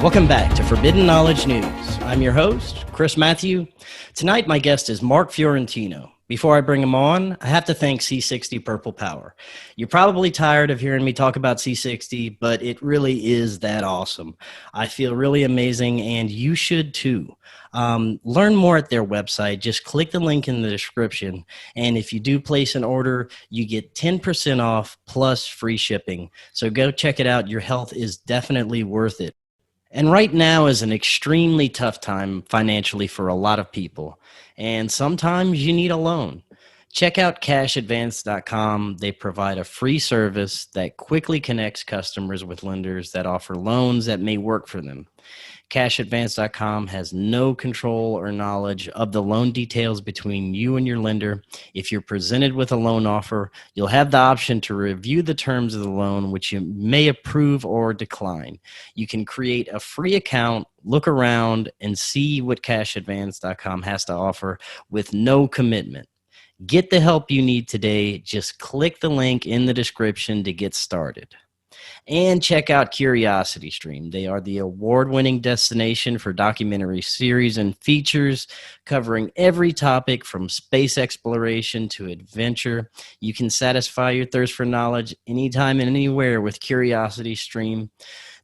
Welcome back to Forbidden Knowledge News. I'm your host, Chris Matthew. Tonight, my guest is Mark Fiorentino. Before I bring him on, I have to thank C60 Purple Power. You're probably tired of hearing me talk about C60, but it really is that awesome. I feel really amazing, and you should too. Learn more at their website. Just click the link in the description, and if you do place an order, you get 10% off plus free shipping. So go check it out. Your health is definitely worth it. And right now is an extremely tough time financially for a lot of people. And sometimes you need a loan. Check out cashadvance.com. They provide a free service that quickly connects customers with lenders that offer loans that may work for them. Cashadvance.com has no control or knowledge of the loan details between you and your lender. If you're presented with a loan offer, you'll have the option to review the terms of the loan, which you may approve or decline. You can create a free account, look around, and see what Cashadvance.com has to offer with no commitment. Get the help you need today. Just click the link in the description to get started. And check out CuriosityStream. They are the award-winning destination for documentary series and features covering every topic from space exploration to adventure. You can satisfy your thirst for knowledge anytime and anywhere with CuriosityStream.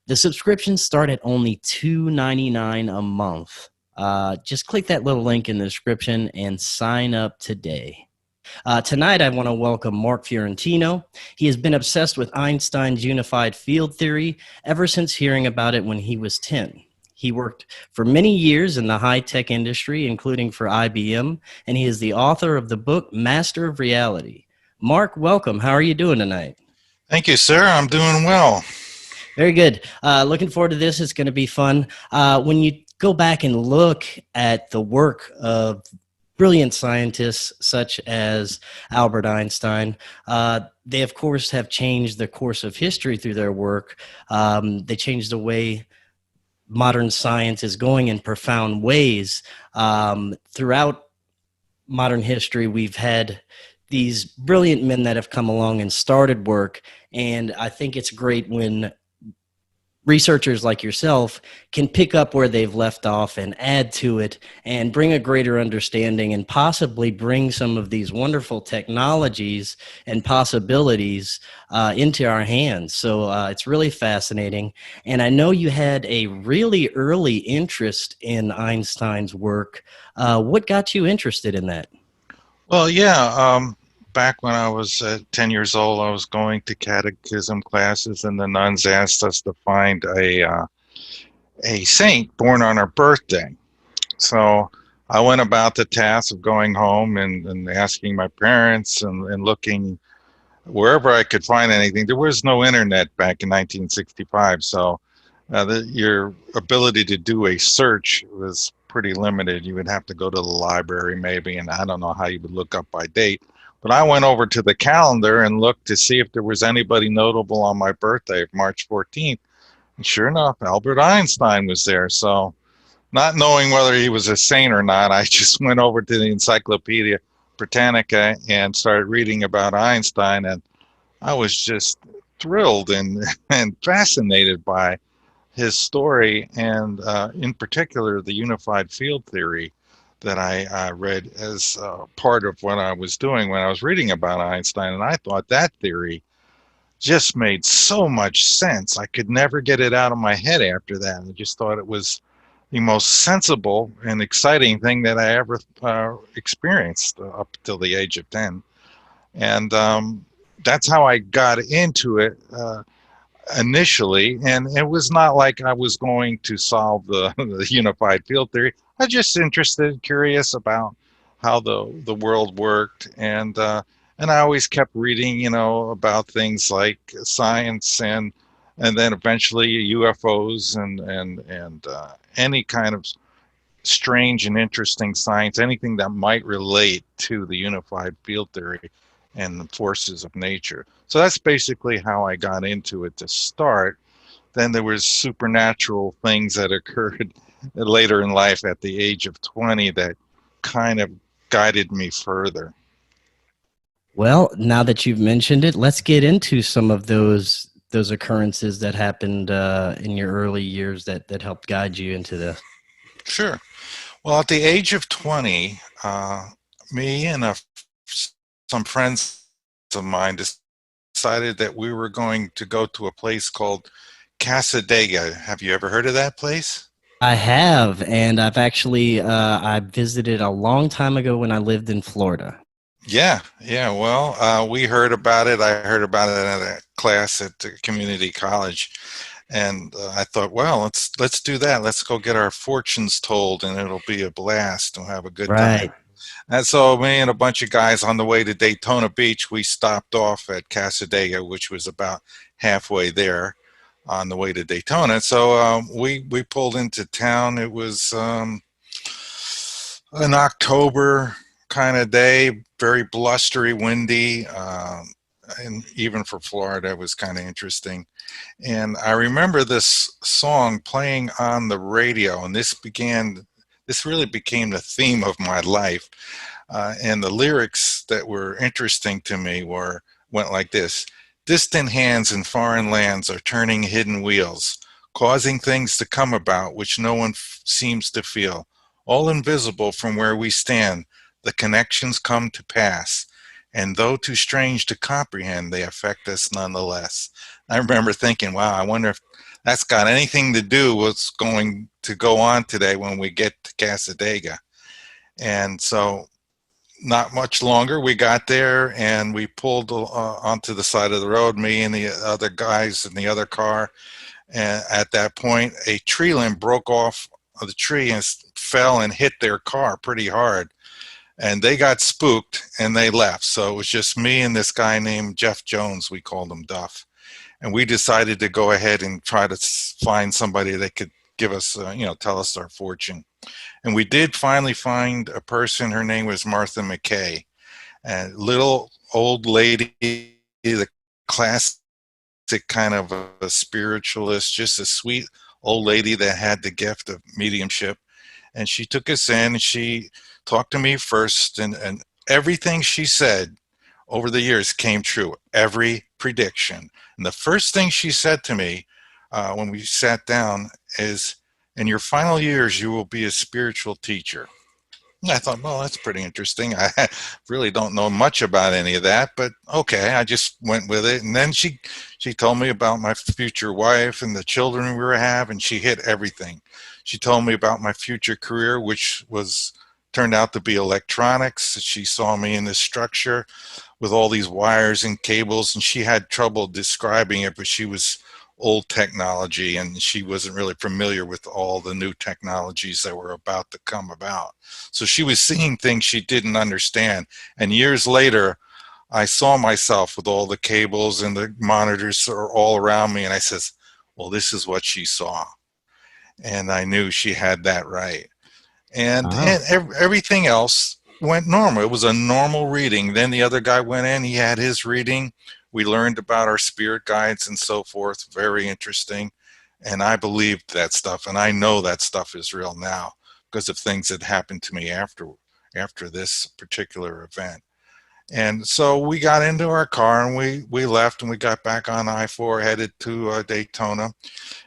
The subscriptions start at only $2.99 a month. Just click that little link in the description and sign up today. Tonight, I want to welcome Mark Fiorentino. He has been obsessed with Einstein's unified field theory ever since hearing about it when he was 10. He worked for many years in the high-tech industry, including for IBM, and he is the author of the book Master of Reality. Mark, welcome. How are you doing tonight? Thank you, sir. I'm doing well. Very good. Looking forward to this. It's going to be fun. When you go back and look at the work of brilliant scientists such as Albert Einstein, they of course have changed the course of history through their work. They changed the way modern science is going in profound ways. Throughout modern history, we've had these brilliant men that have come along and started work, and I think it's great when researchers like yourself can pick up where they've left off and add to it and bring a greater understanding and possibly bring some of these wonderful technologies and possibilities into our hands. So it's really fascinating. And I know you had a really early interest in Einstein's work. What got you interested in that? Well, yeah. Back when I was 10 years old, I was going to catechism classes, and the nuns asked us to find a saint born on her birthday. So I went about the task of going home and asking my parents and looking wherever I could find anything. There was no internet back in 1965, so your ability to do a search was pretty limited. You would have to go to the library maybe, and I don't know how you would look up by date. But I went over to the calendar and looked to see if there was anybody notable on my birthday, March 14th. And sure enough, Albert Einstein was there. So not knowing whether he was a saint or not, I just went over to the Encyclopedia Britannica and started reading about Einstein. And I was just thrilled and fascinated by his story, and in particular, the unified field theory that I read as part of what I was doing when I was reading about Einstein. And I thought that theory just made so much sense. I could never get it out of my head after that. I just thought it was the most sensible and exciting thing that I ever experienced up till the age of 10. And that's how I got into it initially. And it was not like I was going to solve the unified field theory. I was just interested, curious about how the world worked, and I always kept reading, about things like science and then eventually UFOs and any kind of strange and interesting science, anything that might relate to the unified field theory and the forces of nature. So that's basically how I got into it to start. Then there was supernatural things that occurred later in life at the age of 20 that kind of guided me further. Well, now that you've mentioned it, let's get into some of those those occurrences that happened in your early years that helped guide you into this? Sure. Well, at the age of 20, me and some friends of mine decided that we were going to go to a place called Casadega. Have you ever heard of that place? I have, and I've actually I visited a long time ago when I lived in Florida. Yeah, yeah. Well, we heard about it. I heard about it in a class at the community college, and I thought, well, let's do that. Let's go get our fortunes told, and it'll be a blast. We'll have a good time. Right. And so, me and a bunch of guys on the way to Daytona Beach, we stopped off at Casadega, which was about halfway there on the way to Daytona. So we pulled into town. It was an October kind of day, very blustery, windy, and even for Florida, it was kind of interesting. And I remember this song playing on the radio, and this really became the theme of my life. And the lyrics that were interesting to me went like this: distant hands in foreign lands are turning hidden wheels, causing things to come about which no one seems to feel. All invisible from where we stand, the connections come to pass, and though too strange to comprehend, they affect us nonetheless. I remember thinking, wow, I wonder if that's got anything to do with what's going to go on today when we get to Casadega. And so not much longer, we got there and we pulled onto the side of the road, me and the other guys in the other car. And at that point, a tree limb broke off of the tree and fell and hit their car pretty hard. And they got spooked and they left. So it was just me and this guy named Jeff Jones. We called him Duff. And we decided to go ahead and try to find somebody that could give us, tell us our fortune. And we did finally find a person. Her name was Martha McKay, a little old lady, the classic kind of a spiritualist, just a sweet old lady that had the gift of mediumship. And she took us in and she talked to me first, and everything she said over the years came true, every prediction. And the first thing she said to me when we sat down is, in your final years, you will be a spiritual teacher. And I thought, well, that's pretty interesting. I really don't know much about any of that, but okay, I just went with it. And then she told me about my future wife and the children we were having. She hit everything. She told me about my future career, which turned out to be electronics. She saw me in this structure with all these wires and cables, and she had trouble describing it, but she was old technology and she wasn't really familiar with all the new technologies that were about to come about. So she was seeing things she didn't understand. And years later, I saw myself with all the cables and the monitors are all around me, and I says, well, this is what she saw. And I knew she had that right. And everything else went normal. It was a normal reading. Then the other guy went in, he had his reading. We learned about our spirit guides and so forth. Very interesting. And I believed that stuff. And I know that stuff is real now because of things that happened to me after this particular event. And so we got into our car and we left and we got back on I-4 headed to Daytona.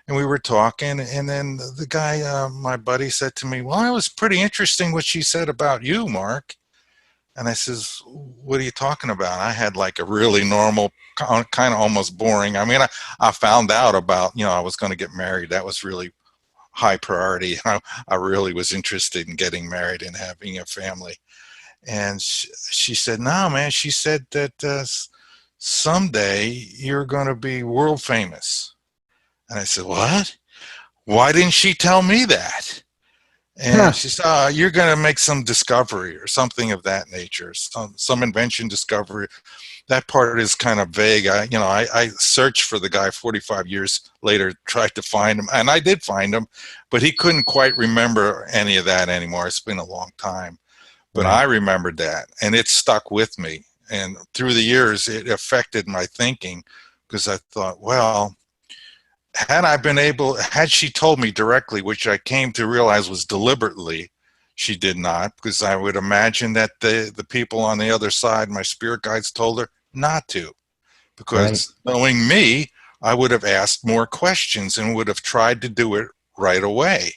And we were talking, and then the guy, my buddy, said to me, well, it was pretty interesting what she said about you, Mark. And I says, what are you talking about? I had like a really normal, kind of almost boring. I mean, I found out about, I was going to get married. That was really high priority. I really was interested in getting married and having a family. And she said, no, man, she said that someday you're going to be world famous. And I said, what? Why didn't she tell me that? And she said, you're going to make some discovery or something of that nature, some invention discovery. That part is kind of vague. I searched for the guy 45 years later, tried to find him, and I did find him, but he couldn't quite remember any of that anymore. It's been a long time. But right. I remembered that, and it stuck with me. And through the years, it affected my thinking because I thought, well, had she told me directly, which I came to realize was deliberately, she did not, because I would imagine that the people on the other side, my spirit guides, told her not to. Because knowing me, I would have asked more questions and would have tried to do it right away.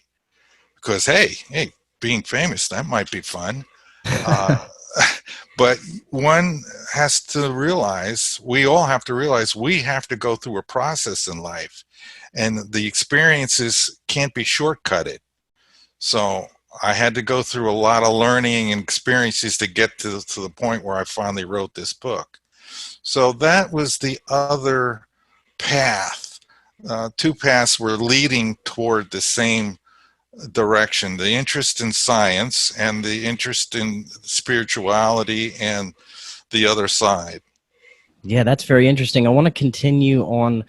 Because, hey, being famous, that might be fun. But one has to realize, we all have to realize, we have to go through a process in life. And the experiences can't be shortcutted. So I had to go through a lot of learning and experiences to get to the point where I finally wrote this book. So that was the other path. Two paths were leading toward the same direction: the interest in science and the interest in spirituality and the other side. Yeah, that's very interesting. I want to continue on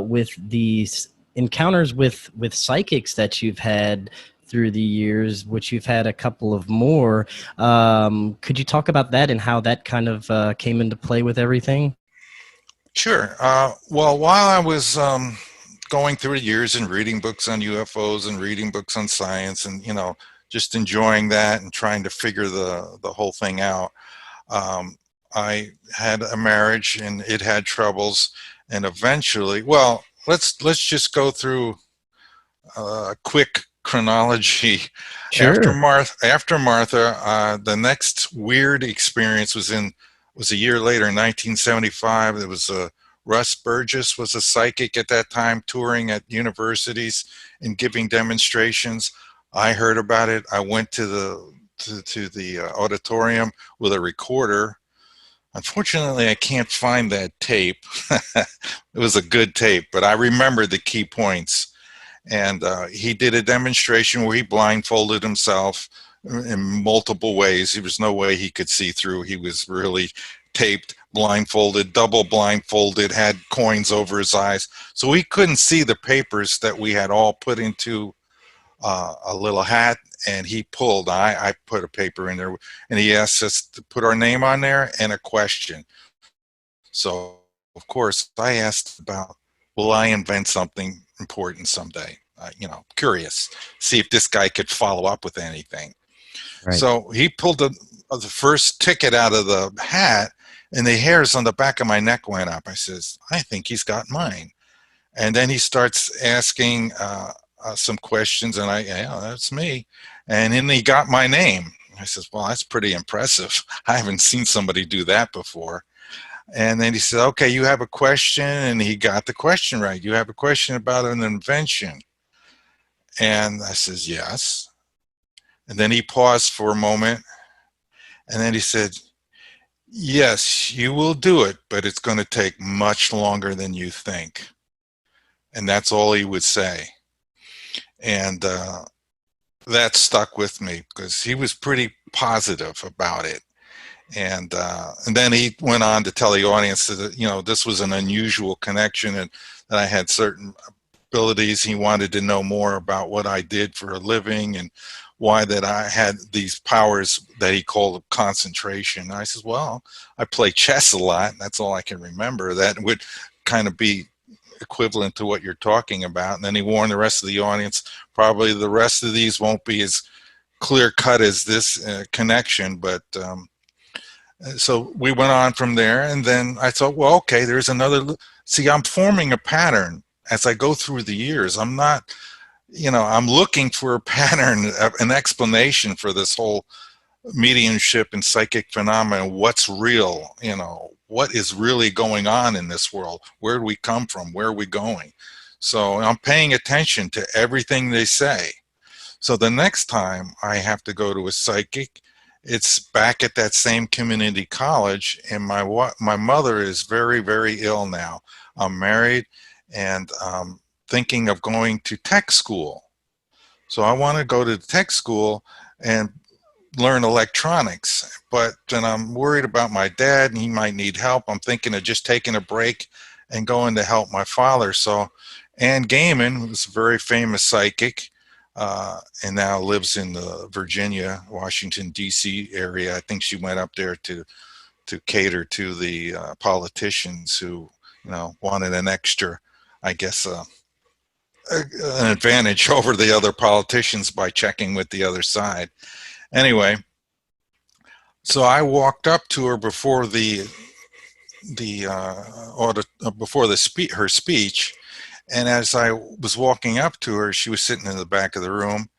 with these encounters with psychics that you've had through the years, which you've had a couple of more. Could you talk about that and how that kind of came into play with everything? Sure. Well, while I was going through the years and reading books on UFOs and reading books on science and, just enjoying that and trying to figure the whole thing out, I had a marriage and it had troubles, and eventually, well, let's just go through a quick chronology. Sure. After Martha, the next weird experience was a year later, in 1975. There was Russ Burgess was a psychic at that time, touring at universities and giving demonstrations. I heard about it. I went to the auditorium with a recorder. Unfortunately, I can't find that tape. It was a good tape, but I remember the key points. And he did a demonstration where he blindfolded himself in multiple ways. There was no way he could see through. He was really taped, blindfolded, double blindfolded, had coins over his eyes. So he couldn't see the papers that we had all put into a little hat, and he pulled. I put a paper in there, and he asked us to put our name on there and a question. So, of course, I asked about, will I invent something important someday? Curious, see if this guy could follow up with anything. Right. So he pulled the first ticket out of the hat, and the hairs on the back of my neck went up. I says, I think he's got mine. And then he starts asking some questions, and yeah, that's me. And then he got my name. I says, well, that's pretty impressive. I haven't seen somebody do that before. And then he said, okay, you have a question, and he got the question right. You have a question about an invention. And I says, yes. And then he paused for a moment, and then he said, yes, you will do it, but it's going to take much longer than you think. And that's all he would say. And that stuck with me because he was pretty positive about it. And then he went on to tell the audience that, this was an unusual connection and that I had certain abilities. He wanted to know more about what I did for a living and why that I had these powers that he called concentration. And I said, well, I play chess a lot. That's all I can remember. That would kind of be equivalent to what you're talking about. And then he warned the rest of the audience, probably the rest of these won't be as clear cut as this connection. But so we went on from there. And then I thought, well, okay, there's another. See, I'm forming a pattern as I go through the years. I'm not, I'm looking for a pattern, an explanation for this whole mediumship and psychic phenomenon. What's real? What is really going on in this world? Where do we come from? Where are we going? So I'm paying attention to everything they say. So the next time I have to go to a psychic, it's back at that same community college, and my mother is very, very ill now. I'm married and thinking of going to tech school. So I want to go to tech school and learn electronics, but then I'm worried about my dad and he might need help. I'm thinking of just taking a break and going to help my father. So Ann Gaiman was a very famous psychic and now lives in the Virginia, Washington, D.C. area. I think she went up there to cater to the politicians who, wanted an extra, I guess, an advantage over the other politicians by checking with the other side. Anyway, so I walked up to her before the before her speech, and as I was walking up to her, she was sitting in the back of the room.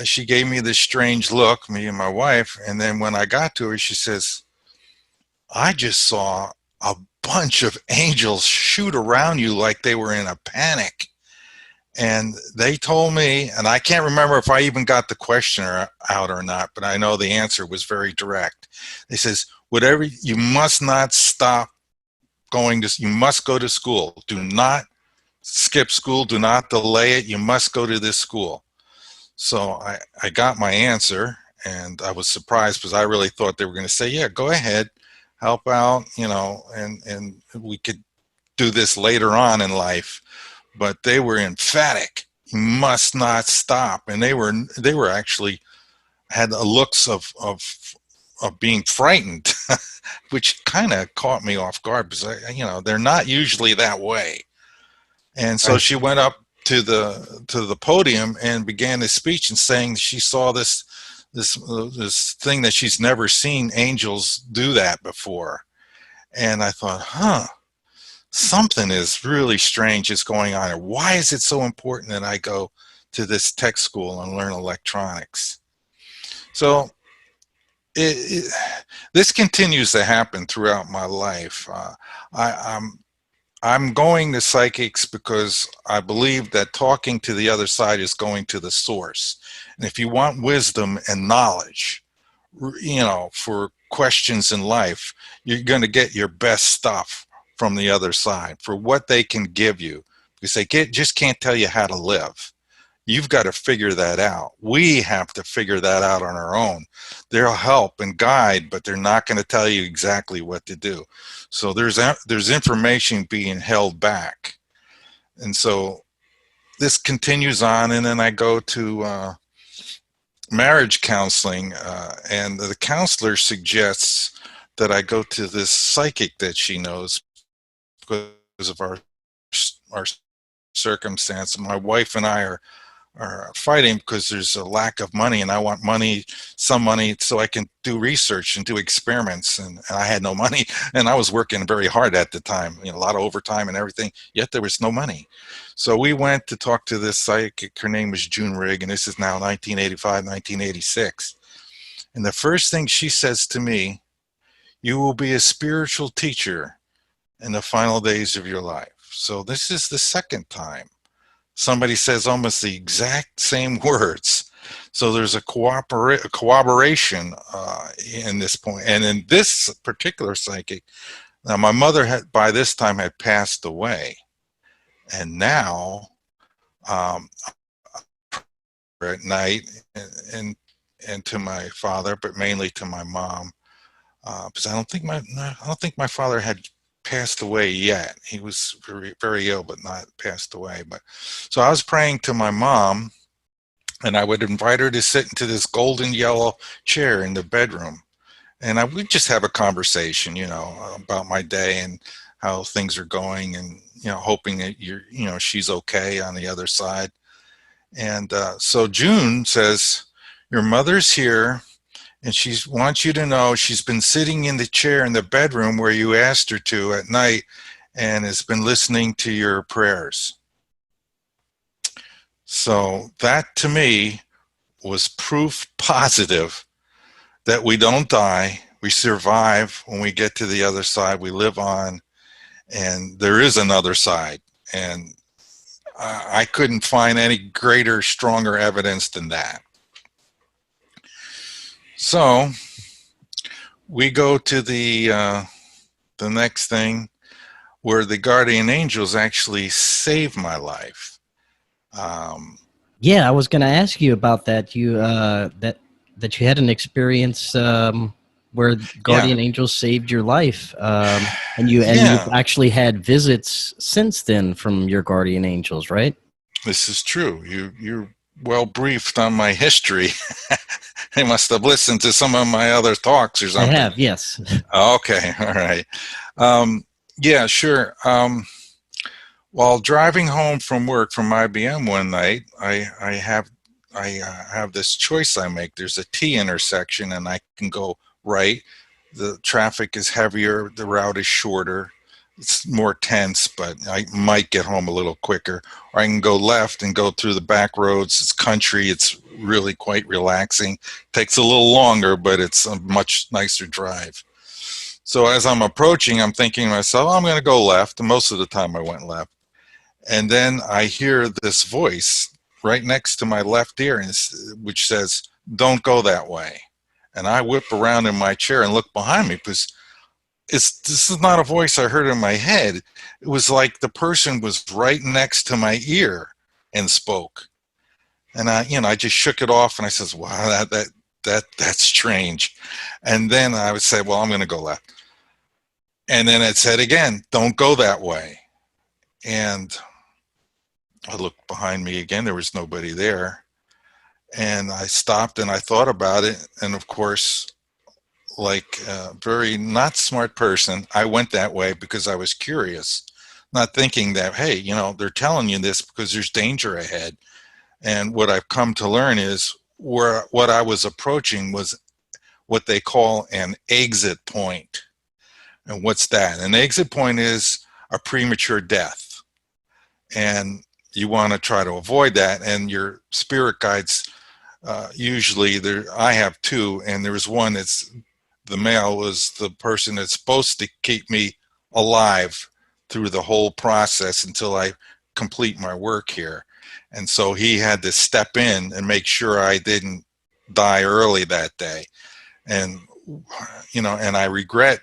She gave me this strange look, me and my wife, and then when I got to her, she says, "I just saw a bunch of angels shoot around you like they were in a panic." And they told me, and I can't remember if I even got the question out or not, but I know the answer was very direct. They says, "Whatever, you must not stop you must go to school. Do not skip school. Do not delay it. You must go to this school." So I got my answer, and I was surprised because I really thought they were going to say, "Yeah, go ahead, help out, and we could do this later on in life." But they were emphatic. You must not stop, and they were actually had looks of being frightened, which kind of caught me off guard because they're not usually that way. And so Right. she went up to the podium and began this speech and saying she saw this thing that she's never seen angels do that before. And I thought, something is really strange is going on here. Why is it so important that I go to this tech school and learn electronics? So this continues to happen throughout my life. I'm going to psychics because I believe that talking to the other side is going to the source. And if you want wisdom and knowledge, for questions in life, you're going to get your best stuff from the other side for what they can give you, because they just can't tell you how to live. You've got to figure that out. We have to figure that out on our own. They'll help and guide, but they're not going to tell you exactly what to do. So there's information being held back. And so this continues on, and then I go to marriage counseling, and the counselor suggests that I go to this psychic that she knows because of our circumstance. My wife and I are fighting because there's a lack of money, and I want some money so I can do research and do experiments, and I had no money, and I was working very hard at the time, a lot of overtime and everything, yet there was no money. So we went to talk to this psychic. Her name was June Rigg, and this is now 1985, 1986. And the first thing she says to me, "You will be a spiritual teacher in the final days of your life." So this is the second time somebody says almost the exact same words. So there's a corroboration in this point. And in this particular psychic, now my mother by this time had passed away, and now at night and to my father, but mainly to my mom, because I don't think my father had passed away yet. He was very, very ill, but not passed away. But so I was praying to my mom, and I would invite her to sit into this golden yellow chair in the bedroom, and I would just have a conversation, about my day and how things are going, and hoping that she's okay on the other side. And so June says, "Your mother's here, and she wants you to know she's been sitting in the chair in the bedroom where you asked her to at night, and has been listening to your prayers." So that to me was proof positive that we don't die, we survive. When we get to the other side, we live on, and there is another side. And I couldn't find any greater, stronger evidence than that. So we go to the next thing, where the guardian angels actually saved my life. Yeah, I was going to ask you about that. You that you had an experience where guardian angels saved your life, and you've actually had visits since then from your guardian angels, right? This is true. You're well briefed on my history. They must have listened to some of my other talks or something. I have, yes. Okay, all right. Yeah, sure. While driving home from work from IBM one night, I have this choice I make. There's a T intersection, and I can go right the traffic is heavier, the route is shorter, it's more tense, but I might get home a little quicker. Or I can go left and go through the back roads. It's country. It's really quite relaxing. Takes a little longer, but it's a much nicer drive. So as I'm approaching, I'm thinking to myself, I'm going to go left. And most of the time I went left. And then I hear this voice right next to my left ear, which says, "Don't go that way." And I whip around in my chair and look behind me, because this is not a voice I heard in my head. It was like the person was right next to my ear and spoke. And I just shook it off, and I says, "Wow, that's strange." And then I would say, "Well, I'm going to go left." And then it said again, "Don't go that way." And I looked behind me again. There was nobody there. And I stopped and I thought about it. And of course, like a very not smart person, I went that way because I was curious, not thinking that, hey, they're telling you this because there's danger ahead. And what I've come to learn is what I was approaching was what they call an exit point. And what's that? An exit point is a premature death. And you want to try to avoid that. And your spirit guides, usually I have two, and there's one that's the male was the person that's supposed to keep me alive through the whole process until I complete my work here. And so he had to step in and make sure I didn't die early that day. And, and I regret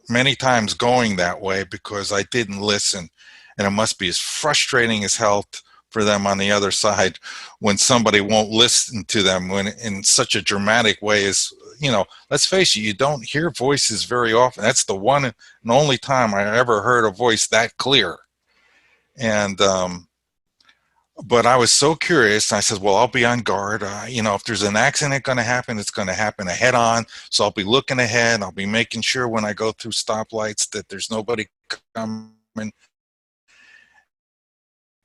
many times going that way because I didn't listen. And it must be as frustrating as hell for them on the other side when somebody won't listen to them when in such a dramatic way as, let's face it, you don't hear voices very often. That's the one and only time I ever heard a voice that clear. And, but I was so curious, and I said, well, I'll be on guard. If there's an accident going to happen, it's going to happen head on. So I'll be looking ahead. I'll be making sure when I go through stoplights that there's nobody coming.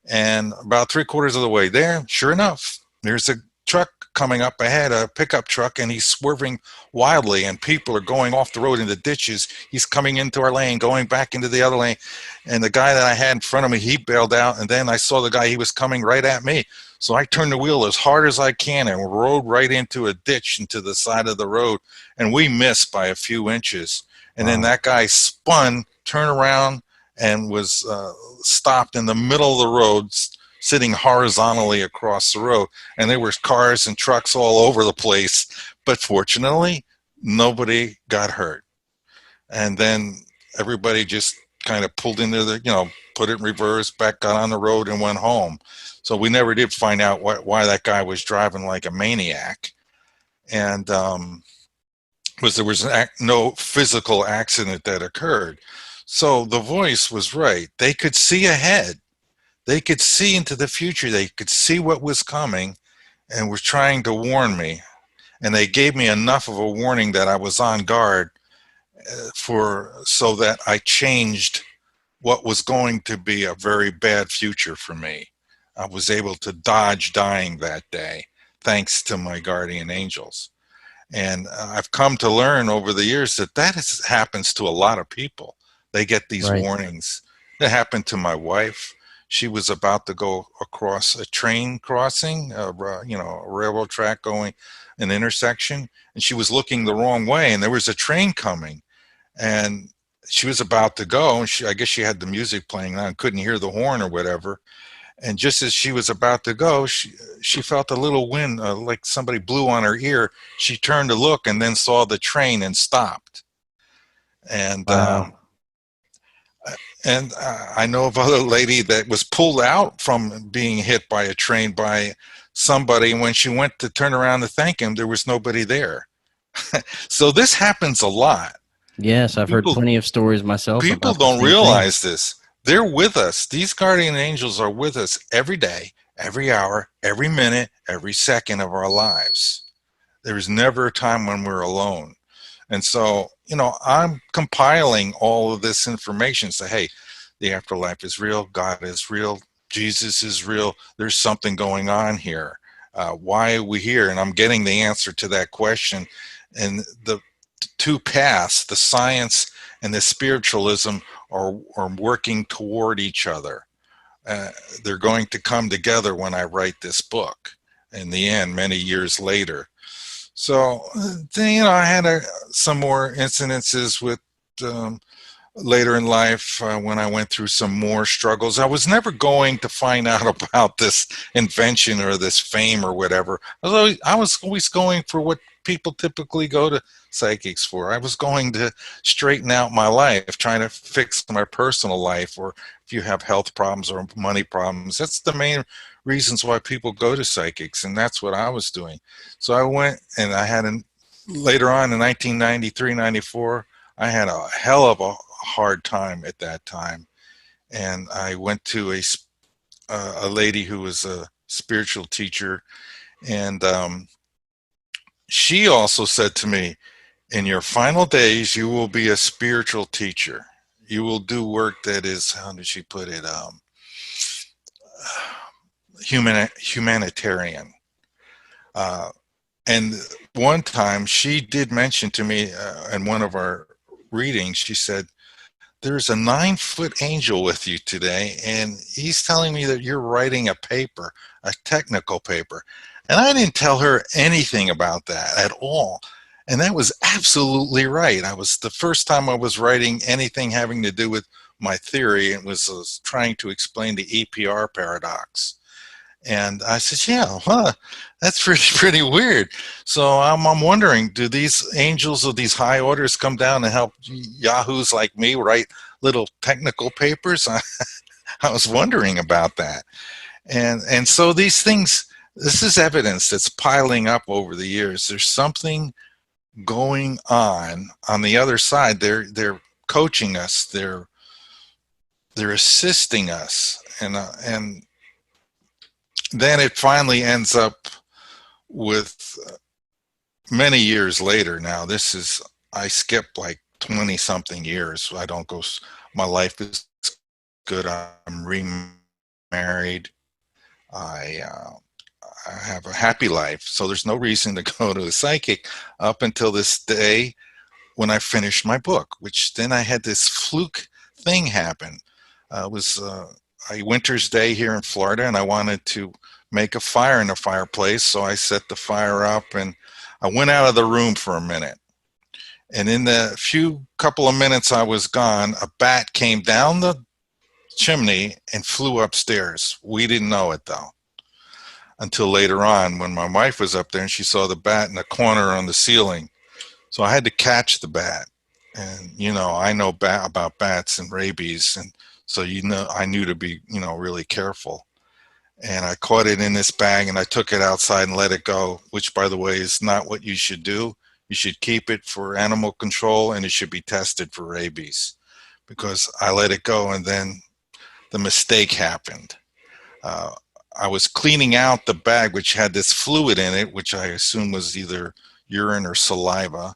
And about 3/4 of the way there, sure enough, there's a truck coming up ahead, a pickup truck, and he's swerving wildly, and people are going off the road into ditches. He's coming into our lane, going back into the other lane. And the guy that I had in front of me, he bailed out, and then I saw the guy, he was coming right at me. So I turned the wheel as hard as I can and rode right into a ditch into the side of the road, and we missed by a few inches. And then that guy spun, turned around, and was stopped in the middle of the road, sitting horizontally across the road. And there were cars and trucks all over the place. But fortunately, nobody got hurt. And then everybody just kind of pulled into put it in reverse, got on the road and went home. So we never did find out why that guy was driving like a maniac. And there was no physical accident that occurred. So the voice was right. They could see ahead. They could see into the future. They could see what was coming and were trying to warn me. And they gave me enough of a warning that I was on guard so that I changed what was going to be a very bad future for me. I was able to dodge dying that day thanks to my guardian angels. And I've come to learn over the years that happens to a lot of people. They get these warnings. That happened to my wife. She was about to go across a train crossing, a railroad track going an intersection, and she was looking the wrong way, and there was a train coming, and she was about to go, and I guess she had the music playing on, couldn't hear the horn or whatever, and just as she was about to go, she felt a little wind, like somebody blew on her ear. She turned to look and then saw the train and stopped. And I know of other lady that was pulled out from being hit by a train by somebody, and when she went to turn around to thank him, there was nobody there. So this happens a lot. Yes, I've heard plenty of stories myself. People don't realize this. They're with us. These guardian angels are with us every day, every hour, every minute, every second of our lives. There is never a time when we're alone. And so, I'm compiling all of this information. Say, hey, the afterlife is real. God is real. Jesus is real. There's something going on here. Why are we here? And I'm getting the answer to that question. And two paths, the science and the spiritualism, are working toward each other. They're going to come together when I write this book in the end, many years later. So, then, I had some more incidences with later in life when I went through some more struggles. I was never going to find out about this invention or this fame or whatever. I was always going for what people typically go to psychics for. I was going to straighten out my life, trying to fix my personal life, or if you have health problems or money problems. That's the main reasons why people go to psychics, and that's what I was doing. So I went, and I had later on in 1993, 94, I had a hell of a hard time at that time, and I went to a lady who was a spiritual teacher, and she also said to me, in your final days, you will be a spiritual teacher. You will do work that is, how did she put it, humanitarian. And one time she did mention to me in one of our readings, she said, there's a 9-foot angel with you today, and he's telling me that you're writing a paper, a technical paper. And I didn't tell her anything about that at all. And that was absolutely right. The first time I was writing anything having to do with my theory, and was trying to explain the EPR paradox. And I said, yeah, that's pretty weird. So I'm wondering, do these angels of these high orders come down and help yahoos like me write little technical papers? I was wondering about that. And so these things, this is evidence that's piling up over the years. There's something going on the other side. They're coaching us. They're assisting us. And then it finally ends up with many years later. Now, I skipped like 20 something years. I don't go, my life is good. I'm remarried. I have a happy life. So there's no reason to go to a psychic up until this day when I finished my book, which then I had this fluke thing happen. It was a winter's day here in Florida, and I wanted to make a fire in the fireplace. So I set the fire up, and I went out of the room for a minute. And in the couple of minutes I was gone, a bat came down the chimney and flew upstairs. We didn't know it, though, until later on when my wife was up there and she saw the bat in the corner on the ceiling. So I had to catch the bat. And, I know about bats and rabies. And so, I knew to be, really careful. And I caught it in this bag, and I took it outside and let it go, which, by the way, is not what you should do. You should keep it for animal control, and it should be tested for rabies, because I let it go, and then the mistake happened. I was cleaning out the bag, which had this fluid in it, which I assume was either urine or saliva,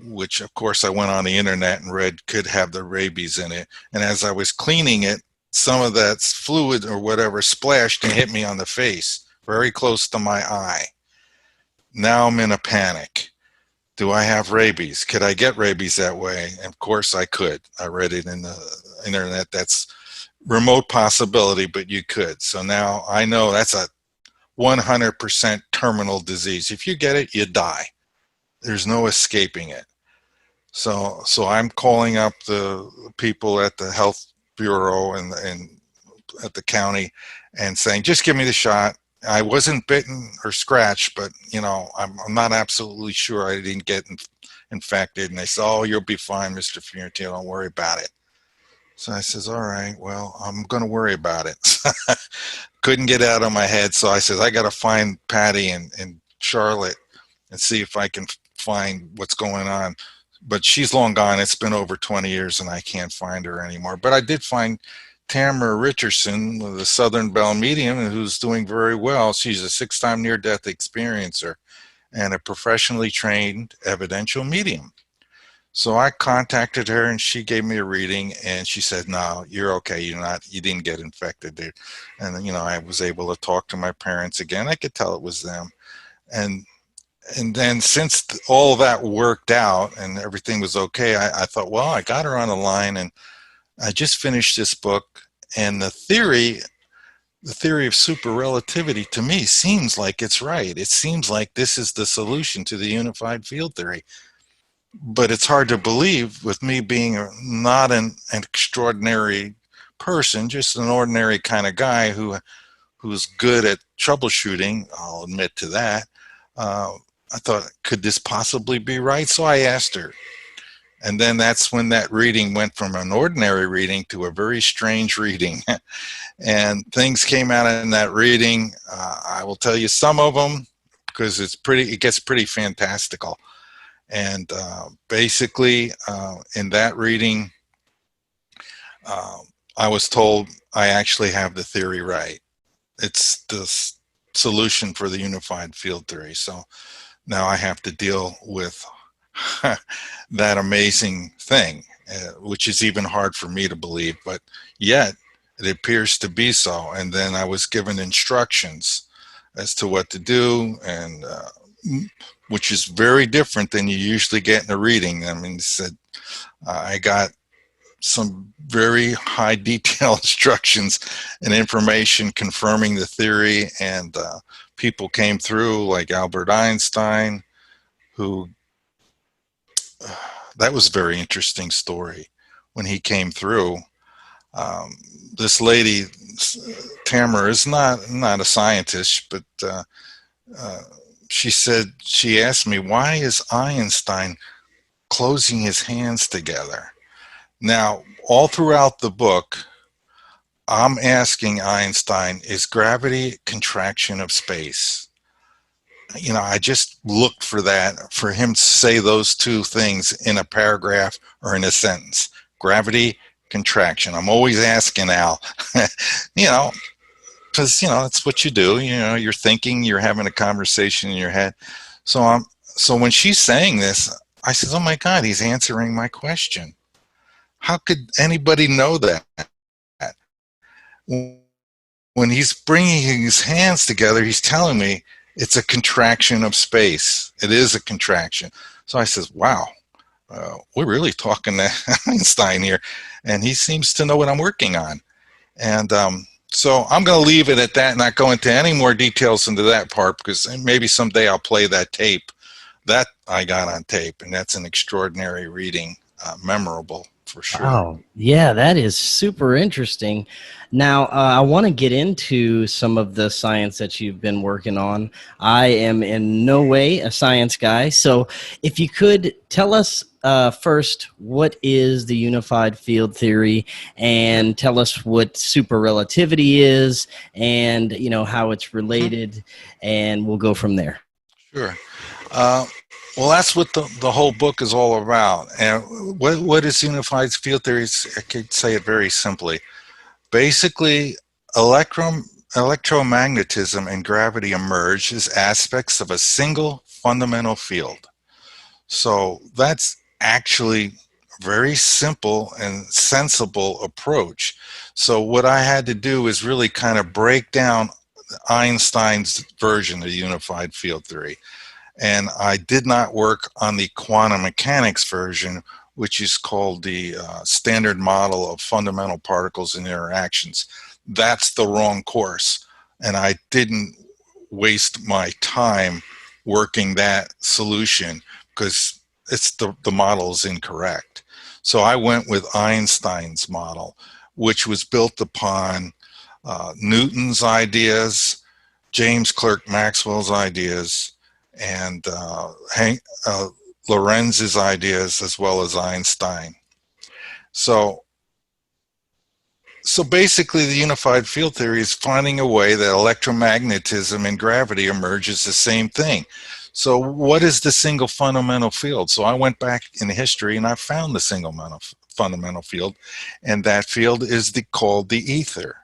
which, of course, I went on the internet and read could have the rabies in it. And as I was cleaning it, some of that fluid or whatever splashed and hit me on the face, very close to my eye. Now I'm in a panic. Do I have rabies? Could I get rabies that way? And of course I could. I read it in the internet. That's remote possibility, but you could. So now I know that's a 100% terminal disease. If you get it, you die. There's no escaping it. So I'm calling up the people at the health bureau and at the county and saying, just give me the shot. I wasn't bitten or scratched, but I'm not absolutely sure I didn't get infected. And they said, oh, you'll be fine, Mr. Fiorentino, don't worry about it. So I says, all right, well, I'm going to worry about it. Couldn't get out of my head. So I says, I got to find Patty and Charlotte and see if I can find what's going on. But she's long gone. It's been over 20 years and I can't find her anymore. But I did find Tamara Richardson, the Southern Bell medium, who's doing very well. She's a 6-time near-death experiencer and a professionally trained evidential medium. So I contacted her and she gave me a reading and she said, no, you're okay. You didn't get infected there. And, I was able to talk to my parents again. I could tell it was them. And And then since all that worked out and everything was okay, I thought, well, I got her on the line, and I just finished this book, and the theory of super relativity to me seems like it's right. It seems like this is the solution to the unified field theory. But it's hard to believe with me being not an extraordinary person, just an ordinary kind of guy who's good at troubleshooting. I'll admit to that. I thought, could this possibly be right? So I asked her. And then that's when that reading went from an ordinary reading to a very strange reading. And things came out in that reading. I will tell you some of them because it gets pretty fantastical. And basically, in that reading, I was told I actually have the theory right. It's the solution for the unified field theory. So now I have to deal with that amazing thing, which is even hard for me to believe, but yet it appears to be so. And then I was given instructions as to what to do, and which is very different than you usually get in a reading. I mean, I got some very high detail instructions and information confirming the theory, and people came through like Albert Einstein, who that was a very interesting story when he came through. This lady, Tamara, is not a scientist, but she asked me, why is Einstein closing his hands together? Now, all throughout the book, I'm asking Einstein, is gravity contraction of space? You know, I just looked for that, for him to say those two things in a paragraph or in a sentence. Gravity, contraction. I'm always asking Al, you know, because, you know, that's what you do. You know, you're thinking, you're having a conversation in your head. So when she's saying this, I says, oh my God, he's answering my question. How could anybody know that? When he's bringing his hands together, he's telling me it's a contraction of space. It is a contraction. So I says, wow, we're really talking to Einstein here, and he seems to know what I'm working on. And so I'm going to leave it at that, not go into any more details into that part, because maybe someday I'll play that tape that I got on tape, and that's an extraordinary reading, memorable for sure. Oh, yeah, that is super interesting. Now, I want to get into some of the science that you've been working on. I am in no way a science guy, so if you could tell us first, what is the unified field theory, and tell us what super relativity is, and you know how it's related, and we'll go from there. Sure. Well, that's what the whole book is all about. And what is unified field theory? I could say it very simply. Basically, electromagnetism and gravity emerge as aspects of a single fundamental field. So that's actually a very simple and sensible approach. So what I had to do is really kind of break down Einstein's version of unified field theory. And I did not work on the quantum mechanics version, which is called the standard model of fundamental particles and interactions. That's the wrong course. And I didn't waste my time working that solution because the model is incorrect. So I went with Einstein's model, which was built upon Newton's ideas, James Clerk Maxwell's ideas, and Lorenz's ideas, as well as Einstein. So basically the unified field theory is finding a way that electromagnetism and gravity emerge as the same thing. So what is the single fundamental field? So I went back in history and I found the single fundamental field, and that field is called the ether.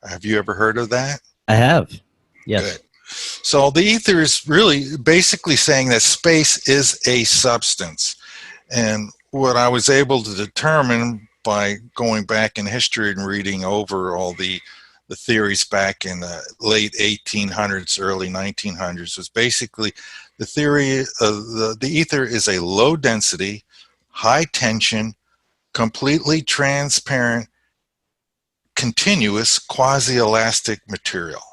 Have you ever heard of that? I have. Yes. Good. So the ether is really basically saying that space is a substance. And what I was able to determine by going back in history and reading over all the the theories back in the late 1800s, early 1900s, was basically the theory of the ether is a low density, high tension, completely transparent, continuous, quasi-elastic material.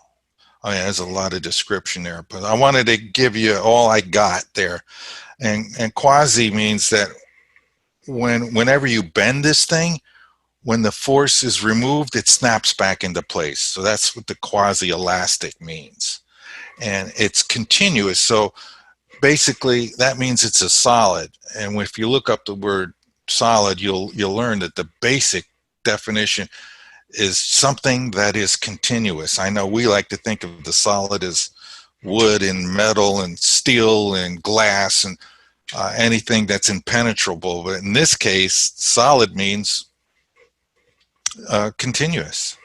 I mean, there's a lot of description there, but I wanted to give you all I got there. And quasi means that whenever you bend this thing, when the force is removed, it snaps back into place. So that's what the quasi-elastic means. And it's continuous. So basically, that means it's a solid. And if you look up the word solid, you'll learn that the basic definition is something that is continuous. I know we like to think of the solid as wood and metal and steel and glass and anything that's impenetrable. But in this case, solid means continuous.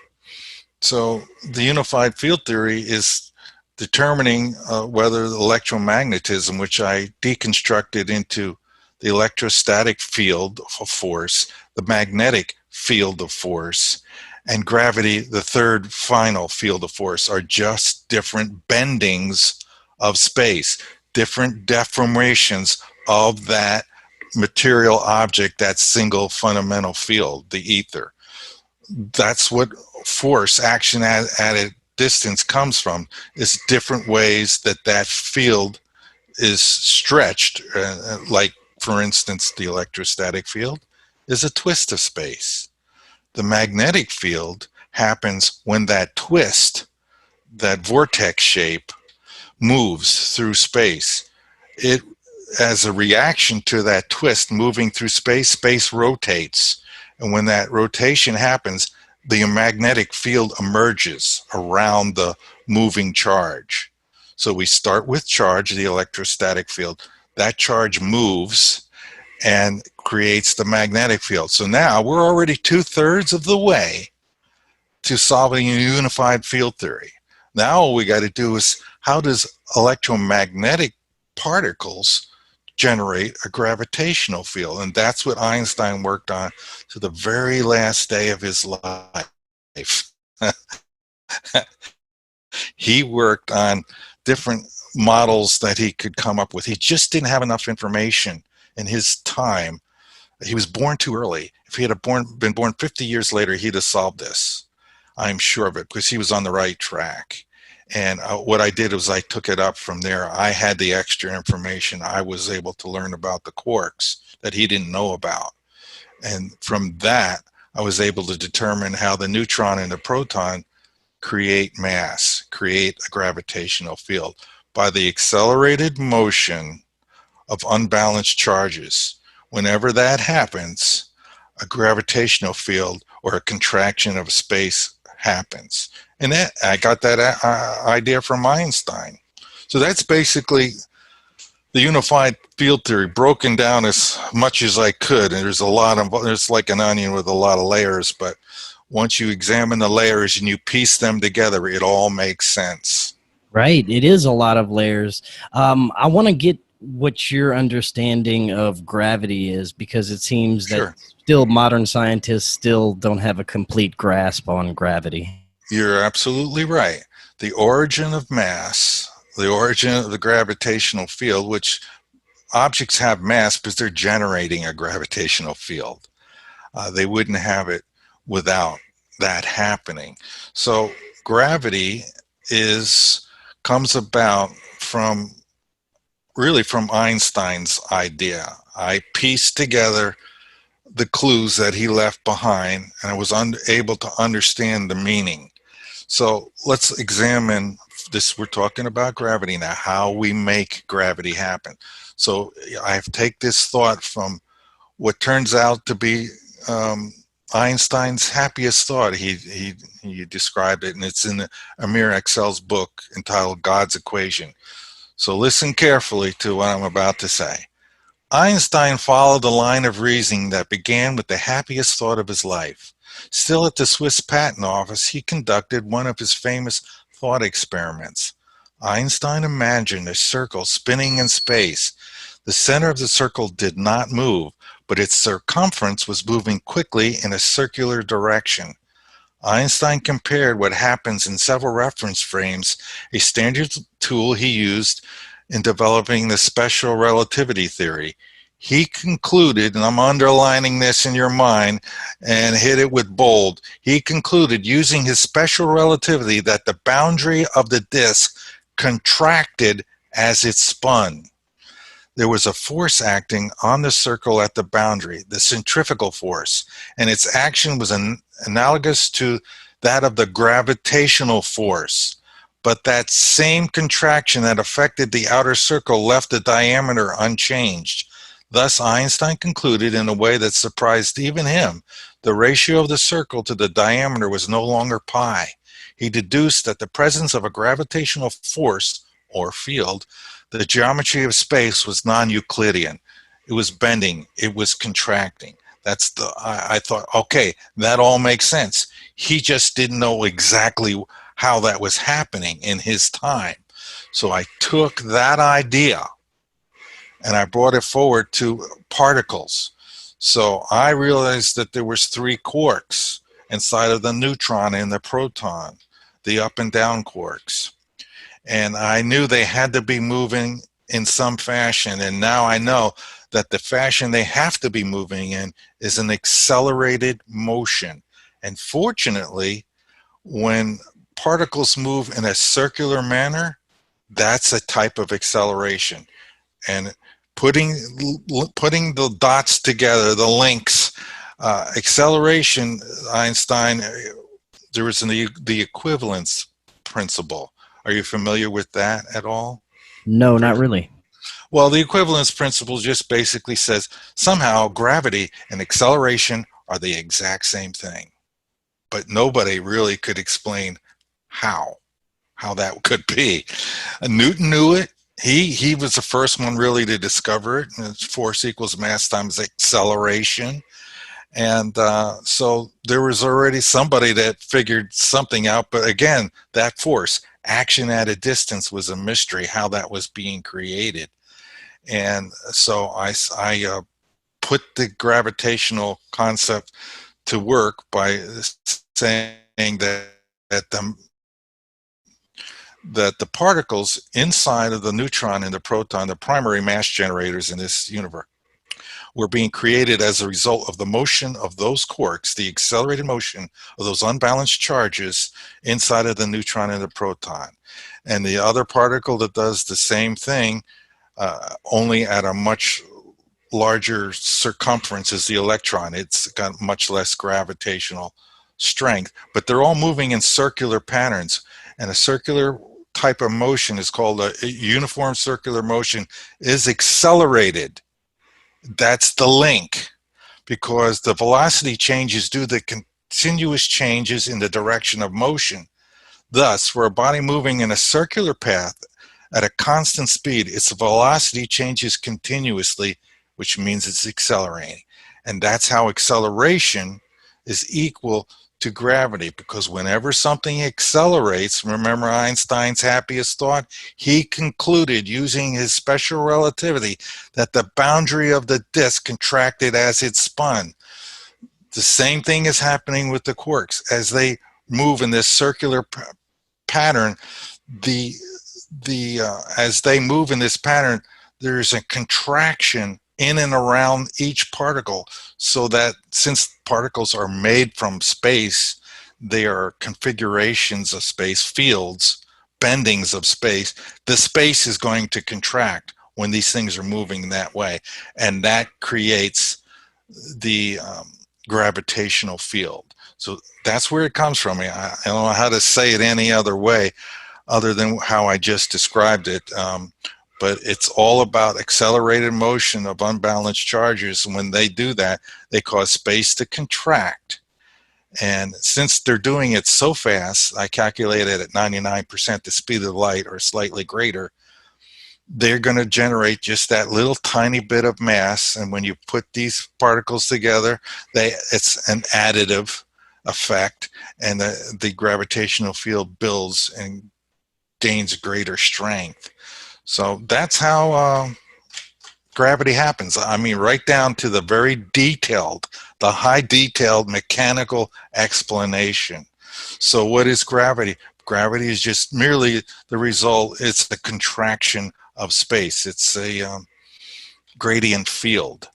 So the unified field theory is determining whether the electromagnetism, which I deconstructed into the electrostatic field of force, the magnetic field of force, and gravity, the third final field of force, are just different bendings of space, different deformations of that material object, that single fundamental field, the ether. That's what force, action at a distance, comes from, is different ways that that field is stretched. Like, for instance, the electrostatic field is a twist of space. The magnetic field happens when that twist, that vortex shape, moves through space. It, as a reaction to that twist moving through space, space rotates. And when that rotation happens, the magnetic field emerges around the moving charge. So we start with charge, the electrostatic field. That charge moves and creates the magnetic field. So now we're already 2/3 of the way to solving a unified field theory. Now all we got to do is, how does electromagnetic particles generate a gravitational field? And that's what Einstein worked on to the very last day of his life. He worked on different models that he could come up with. He just didn't have enough information in his time. He was born too early. If he had been born 50 years later, he'd have solved this. I'm sure of it, because he was on the right track. And what I did was I took it up from there. I had the extra information. I was able to learn about the quarks that he didn't know about. And from that, I was able to determine how the neutron and the proton create mass, create a gravitational field by the accelerated motion of unbalanced charges. Whenever that happens, a gravitational field or a contraction of space happens. And that, I got that idea from Einstein. So that's basically the unified field theory, broken down as much as I could. And there's like an onion with a lot of layers, but once you examine the layers and you piece them together, it all makes sense. Right. It is a lot of layers. I want to get what your understanding of gravity is, because it seems that still modern scientists still don't have a complete grasp on gravity. You're absolutely right. The origin of mass, the origin of the gravitational field, which objects have mass because they're generating a gravitational field. They wouldn't have it without that happening. So gravity comes about from Einstein's idea. I pieced together the clues that he left behind, and I was unable to understand the meaning. So let's examine this. We're talking about gravity now, how we make gravity happen. So I take this thought from what turns out to be Einstein's happiest thought. He described it, and it's in Amir Excel's book entitled God's Equation. So listen carefully to what I'm about to say. Einstein followed a line of reasoning that began with the happiest thought of his life. Still at the Swiss Patent Office, he conducted one of his famous thought experiments. Einstein imagined a circle spinning in space. The center of the circle did not move, but its circumference was moving quickly in a circular direction. Einstein compared what happens in several reference frames, a standard tool he used in developing the special relativity theory. He concluded, and I'm underlining this in your mind and hit it with bold, he concluded using his special relativity that the boundary of the disk contracted as it spun. There was a force acting on the circle at the boundary, the centrifugal force, and its action was analogous to that of the gravitational force. But that same contraction that affected the outer circle left the diameter unchanged. Thus, Einstein concluded in a way that surprised even him, the ratio of the circle to the diameter was no longer pi. He deduced that the presence of a gravitational force, or field, the geometry of space was non-Euclidean. It was bending. It was contracting. I thought, okay, that all makes sense. He just didn't know exactly how that was happening in his time. So I took that idea and I brought it forward to particles. So I realized that there was 3 quarks inside of the neutron and the proton, the up and down quarks. And I knew they had to be moving in some fashion. And now I know that the fashion they have to be moving in is an accelerated motion. And fortunately, when particles move in a circular manner, that's a type of acceleration. And putting the dots together, the links, acceleration, Einstein, there was the equivalence principle. Are you familiar with that at all? No, not really. Well, the equivalence principle just basically says somehow gravity and acceleration are the exact same thing. But nobody really could explain how that could be. Newton knew it. He was the first one really to discover it. And it's force equals mass times acceleration. And so there was already somebody that figured something out. But again, that force, action at a distance, was a mystery how that was being created. And so I put the gravitational concept to work by saying that the particles inside of the neutron and the proton, the primary mass generators in this universe, were being created as a result of the motion of those quarks, the accelerated motion of those unbalanced charges inside of the neutron and the proton. And the other particle that does the same thing, only at a much larger circumference, is the electron. It's got much less gravitational strength, but they're all moving in circular patterns. And a circular type of motion is called a uniform circular motion, is accelerated. That's the link, because the velocity changes due to continuous changes in the direction of motion. Thus, for a body moving in a circular path at a constant speed, its velocity changes continuously, which means it's accelerating. And that's how acceleration is equal to gravity, because whenever something accelerates, remember Einstein's happiest thought? He concluded, using his special relativity, that the boundary of the disk contracted as it spun. The same thing is happening with the quarks. As they move in this circular pattern, as they move in this pattern, there's a contraction in and around each particle, so that since particles are made from space, they are configurations of space, fields, bendings of space. The space is going to contract when these things are moving that way, and that creates the gravitational field. So that's where it comes from. I don't know how to say it any other way other than how I just described it. But it's all about accelerated motion of unbalanced charges. And when they do that, they cause space to contract. And since they're doing it so fast, I calculated at 99% the speed of light or slightly greater, they're going to generate just that little tiny bit of mass. And when you put these particles together, it's an additive effect, and the gravitational field builds and gains greater strength. So that's how gravity happens. I mean, right down to the very detailed, the high detailed mechanical explanation. So what is gravity? Gravity is just merely the result. It's the contraction of space. It's a gradient field.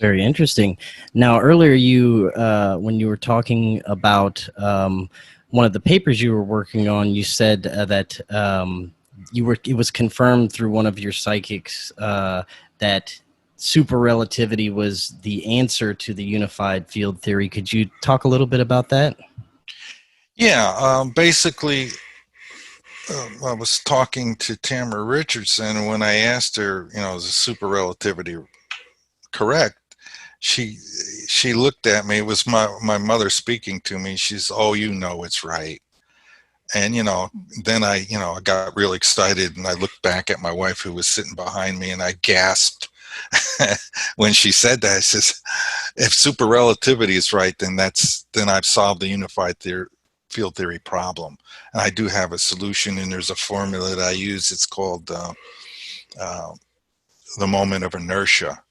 Very interesting. Now, earlier when you were talking about one of the papers you were working on, you said that it was confirmed through one of your psychics that super relativity was the answer to the unified field theory. Could you talk a little bit about that? Yeah, basically, I was talking to Tamara Richardson, and when I asked her, is the super relativity correct? She looked at me. It was my mother speaking to me. She's, oh, it's right. And then I got real excited, and I looked back at my wife who was sitting behind me, and I gasped when she said that. I says, if super relativity is right, then I've solved the unified field theory problem. And I do have a solution, and there's a formula that I use. It's called the moment of inertia.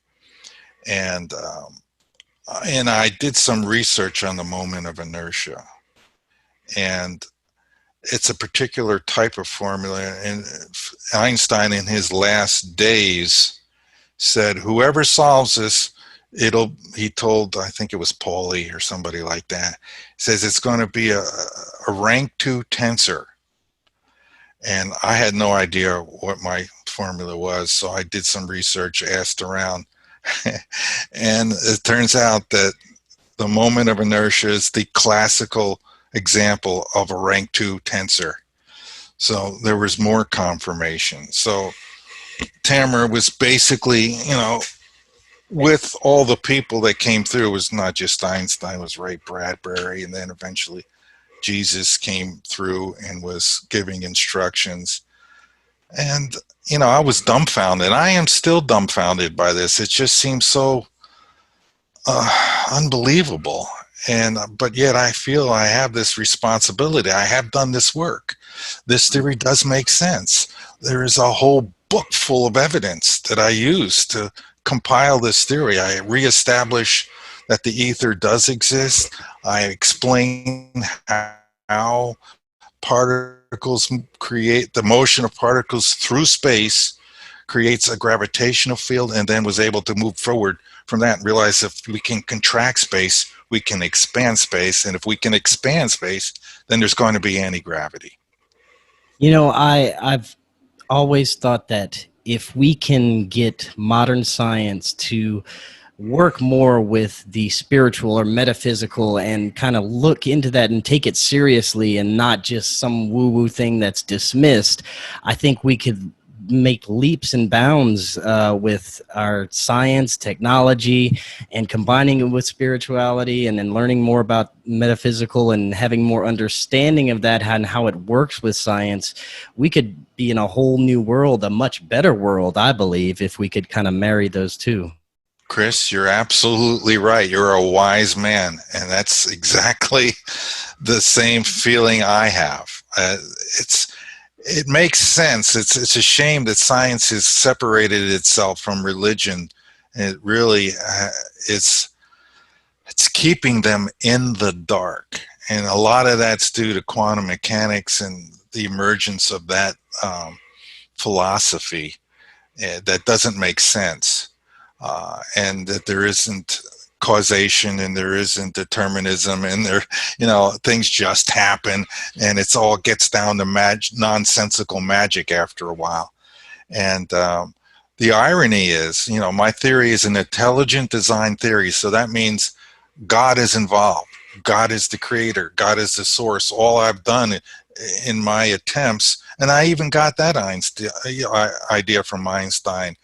And I did some research on the moment of inertia, and it's a particular type of formula. And Einstein, in his last days, said, whoever solves this, he told, I think it was Pauly or somebody like that, says it's going to be a rank 2 tensor. And I had no idea what my formula was, so I did some research, asked around, and it turns out that the moment of inertia is the classical example of a rank 2 tensor. So there was more confirmation. So Tamara was basically, with all the people that came through, it was not just Einstein, it was Ray Bradbury, and then eventually Jesus came through and was giving instructions. And, I was dumbfounded. I am still dumbfounded by this. It just seems so unbelievable. But yet I feel I have this responsibility. I have done this work. This theory does make sense. There is a whole book full of evidence that I use to compile this theory. I reestablish that the ether does exist. I explain how particles create, the motion of particles through space creates a gravitational field, and then was able to move forward from that and realize if we can contract space, we can expand space. And if we can expand space, then there's going to be anti-gravity. I've always thought that if we can get modern science to work more with the spiritual or metaphysical and kind of look into that and take it seriously and not just some woo-woo thing that's dismissed, I think we could make leaps and bounds with our science, technology, and combining it with spirituality, and then learning more about metaphysical and having more understanding of that and how it works with science. We could be in a whole new world, a much better world, I believe, if we could kind of marry those two. Chris, you're absolutely right. You're a wise man, and that's exactly the same feeling I have. It makes sense. It's a shame that science has separated itself from religion. It really it's keeping them in the dark, and a lot of that's due to quantum mechanics and the emergence of that philosophy that doesn't make sense, and that there isn't causation and there isn't determinism, and things just happen, and it's all gets down to nonsensical magic after a while. And the irony is, my theory is an intelligent design theory, so that means God is involved. God is the creator. God is the source. All I've done in my attempts, and I even got that idea from Einstein.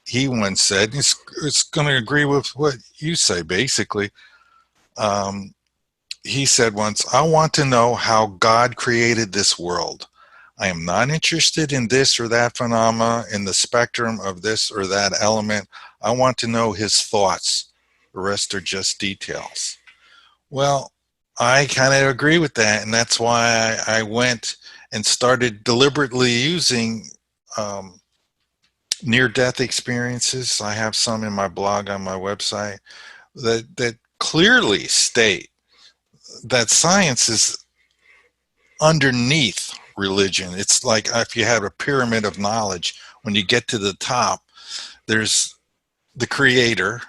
He once said, it's going to agree with what you say, basically. He said once, I want to know how God created this world. I am not interested in this or that phenomena, in the spectrum of this or that element. I want to know his thoughts. The rest are just details. Well, I kind of agree with that, and that's why I went and started deliberately using near-death experiences. I have some in my blog on my website that clearly state that science is underneath religion. It's like if you have a pyramid of knowledge, when you get to the top, there's the creator.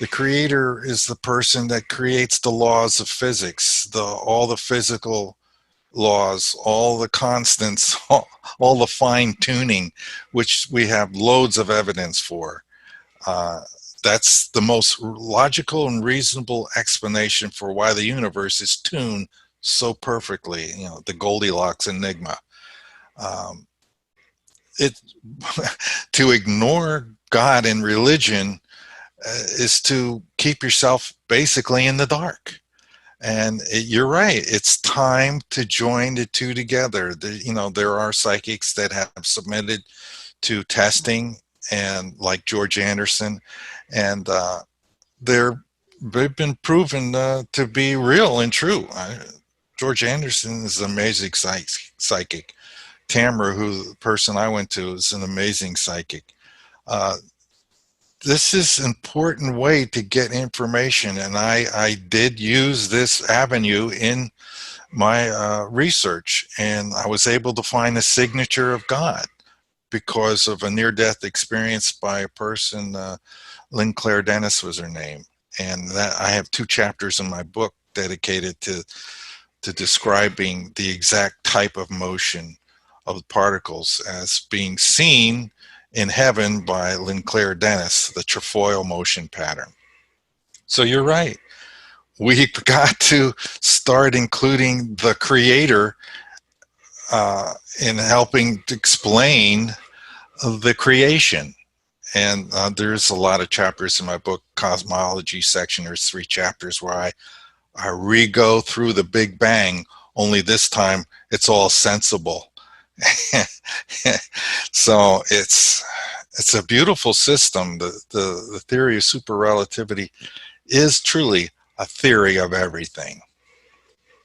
The creator is the person that creates the laws of physics, all the physical laws, all the constants, all the fine tuning, which we have loads of evidence for. That's the most logical and reasonable explanation for why the universe is tuned so perfectly. You know, the Goldilocks enigma. It to ignore God and religion is to keep yourself basically in the dark. And you're right. It's time to join the two together. There are psychics that have submitted to testing, and like George Anderson, and they've been proven to be real and true. George Anderson is an amazing psychic. Tamara, the person I went to, is an amazing psychic. This is an important way to get information, and I did use this avenue in my research, and I was able to find the signature of God because of a near-death experience by a person. Lynn Claire Dennis was her name, and that I have 2 chapters in my book dedicated to describing the exact type of motion of the particles as being seen in heaven by Lynn Claire Dennis, the trefoil motion pattern. So you're right. We've got to start including the creator in helping to explain the creation. And there's a lot of chapters in my book, Cosmology section. There's 3 chapters where I re-go through the Big Bang, only this time it's all sensible. So it's a beautiful system. The theory of super relativity is truly a theory of everything.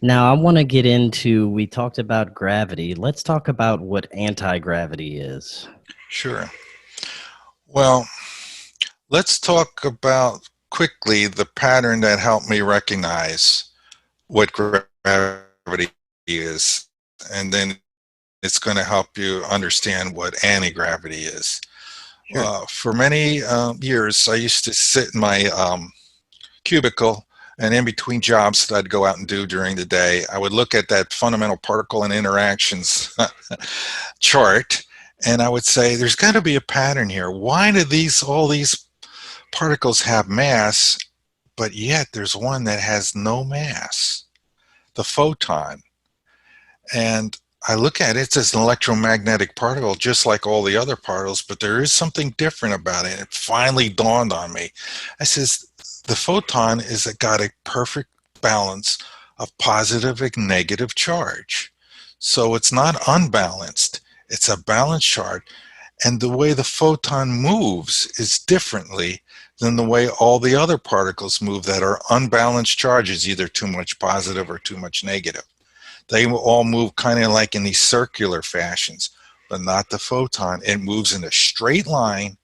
Now, I want to get into, we talked about gravity. Let's talk about what anti-gravity is. Sure. Well, let's talk about quickly the pattern that helped me recognize what gravity is, and then it's going to help you understand what anti-gravity is. Sure. For many years, I used to sit in my cubicle, and in between jobs that I'd go out and do during the day, I would look at that fundamental particle and interactions chart, and I would say, there's got to be a pattern here. Why do all these particles have mass, but yet there's one that has no mass, the photon? And I look at it as an electromagnetic particle, just like all the other particles, but there is something different about it. It finally dawned on me. I says, the photon is got a perfect balance of positive and negative charge. So it's not unbalanced. It's a balanced charge. And the way the photon moves is differently than the way all the other particles move that are unbalanced charges, either too much positive or too much negative. They all move kind of like in these circular fashions, but not the photon. It moves in a straight line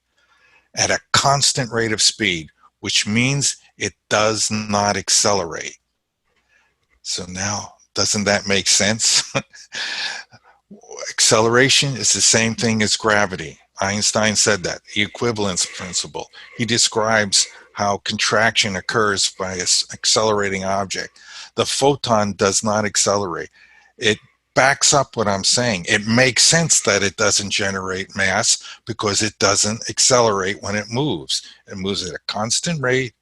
at a constant rate of speed, which means it does not accelerate. So now, doesn't that make sense? Acceleration is the same thing as gravity. Einstein said that, the equivalence principle. He describes how contraction occurs by an accelerating object. The photon does not accelerate. It backs up what I'm saying. It makes sense that it doesn't generate mass because it doesn't accelerate when it moves. It moves at a constant rate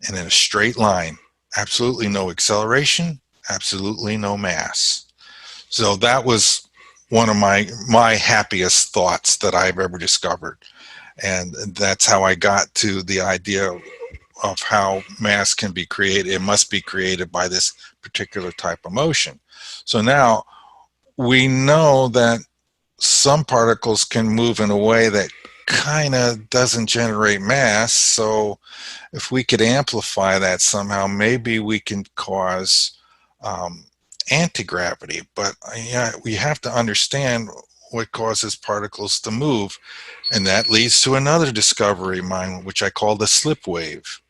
and in a straight line. Absolutely no acceleration, absolutely no mass. So that was one of my happiest thoughts that I've ever discovered. And that's how I got to the idea of how mass can be created. It must be created by this particular type of motion. So now we know that some particles can move in a way that kind of doesn't generate mass. So if we could amplify that somehow, maybe we can cause anti-gravity. But yeah, we have to understand what causes particles to move. And that leads to another discovery of mine, which I call the slip wave.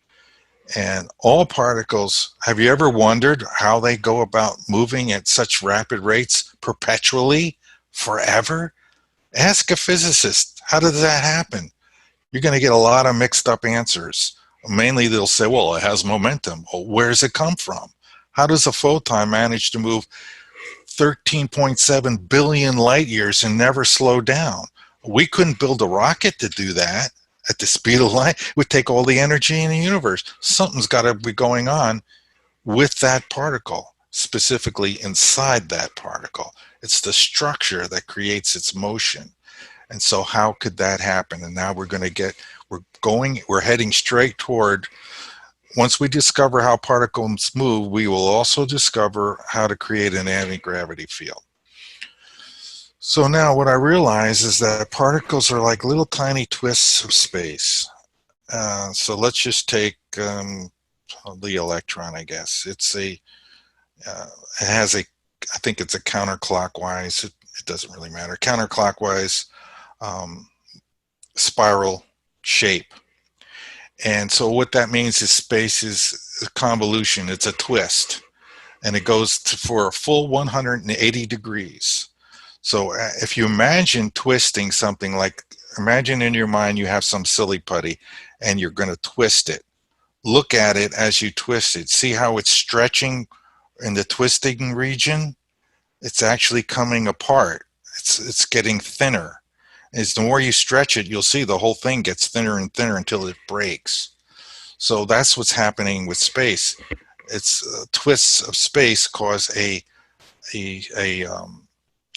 And all particles, have you ever wondered how they go about moving at such rapid rates perpetually, forever? Ask a physicist, how does that happen? You're going to get a lot of mixed up answers. Mainly they'll say, well, it has momentum. Well, where does it come from? How does a photon manage to move 13.7 billion light years and never slow down? We couldn't build a rocket to do that at the speed of light. It would take all the energy in the universe. Something's got to be going on with that particle, specifically inside that particle. It's the structure that creates its motion. And so how could that happen? And now we're heading straight toward, once we discover how particles move, we will also discover how to create an anti-gravity field. So now what I realize is that particles are like little tiny twists of space. So let's just take the electron, I guess. It has I think it's a counterclockwise, it doesn't really matter, counterclockwise spiral shape. And so what that means is space is a convolution, it's a twist, and it goes for a full 180 degrees. So if you imagine twisting something, like imagine in your mind you have some silly putty and you're going to twist it. Look at it as you twist it. See how it's stretching in the twisting region? It's actually coming apart. It's getting thinner. As the more you stretch it, you'll see the whole thing gets thinner and thinner until it breaks. So that's what's happening with space. It's twists of space cause a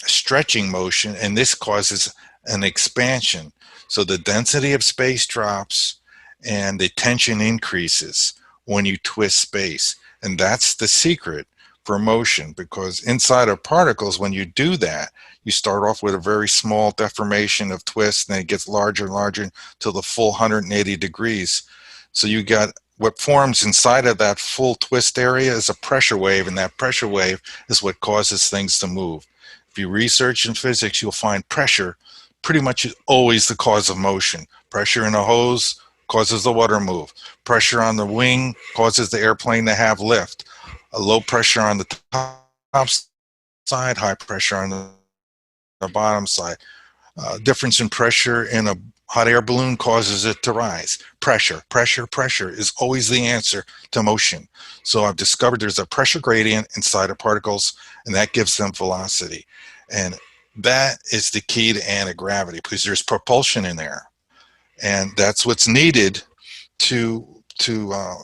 stretching motion, and this causes an expansion. So the density of space drops and the tension increases when you twist space. And that's the secret for motion, because inside of particles, when you do that, you start off with a very small deformation of twist, and then it gets larger and larger till the full 180 degrees. So you got what forms inside of that full twist area is a pressure wave, and that pressure wave is what causes things to move. If you research in physics, you'll find pressure pretty much is always the cause of motion. Pressure in a hose causes the water move. Pressure on the wing causes the airplane to have lift. A low pressure on the top side, high pressure on the bottom side. Difference in pressure in a hot air balloon causes it to rise. Pressure is always the answer to motion. So I've discovered there's a pressure gradient inside of particles, and that gives them velocity. And that is the key to anti-gravity, because there's propulsion in there. And that's what's needed to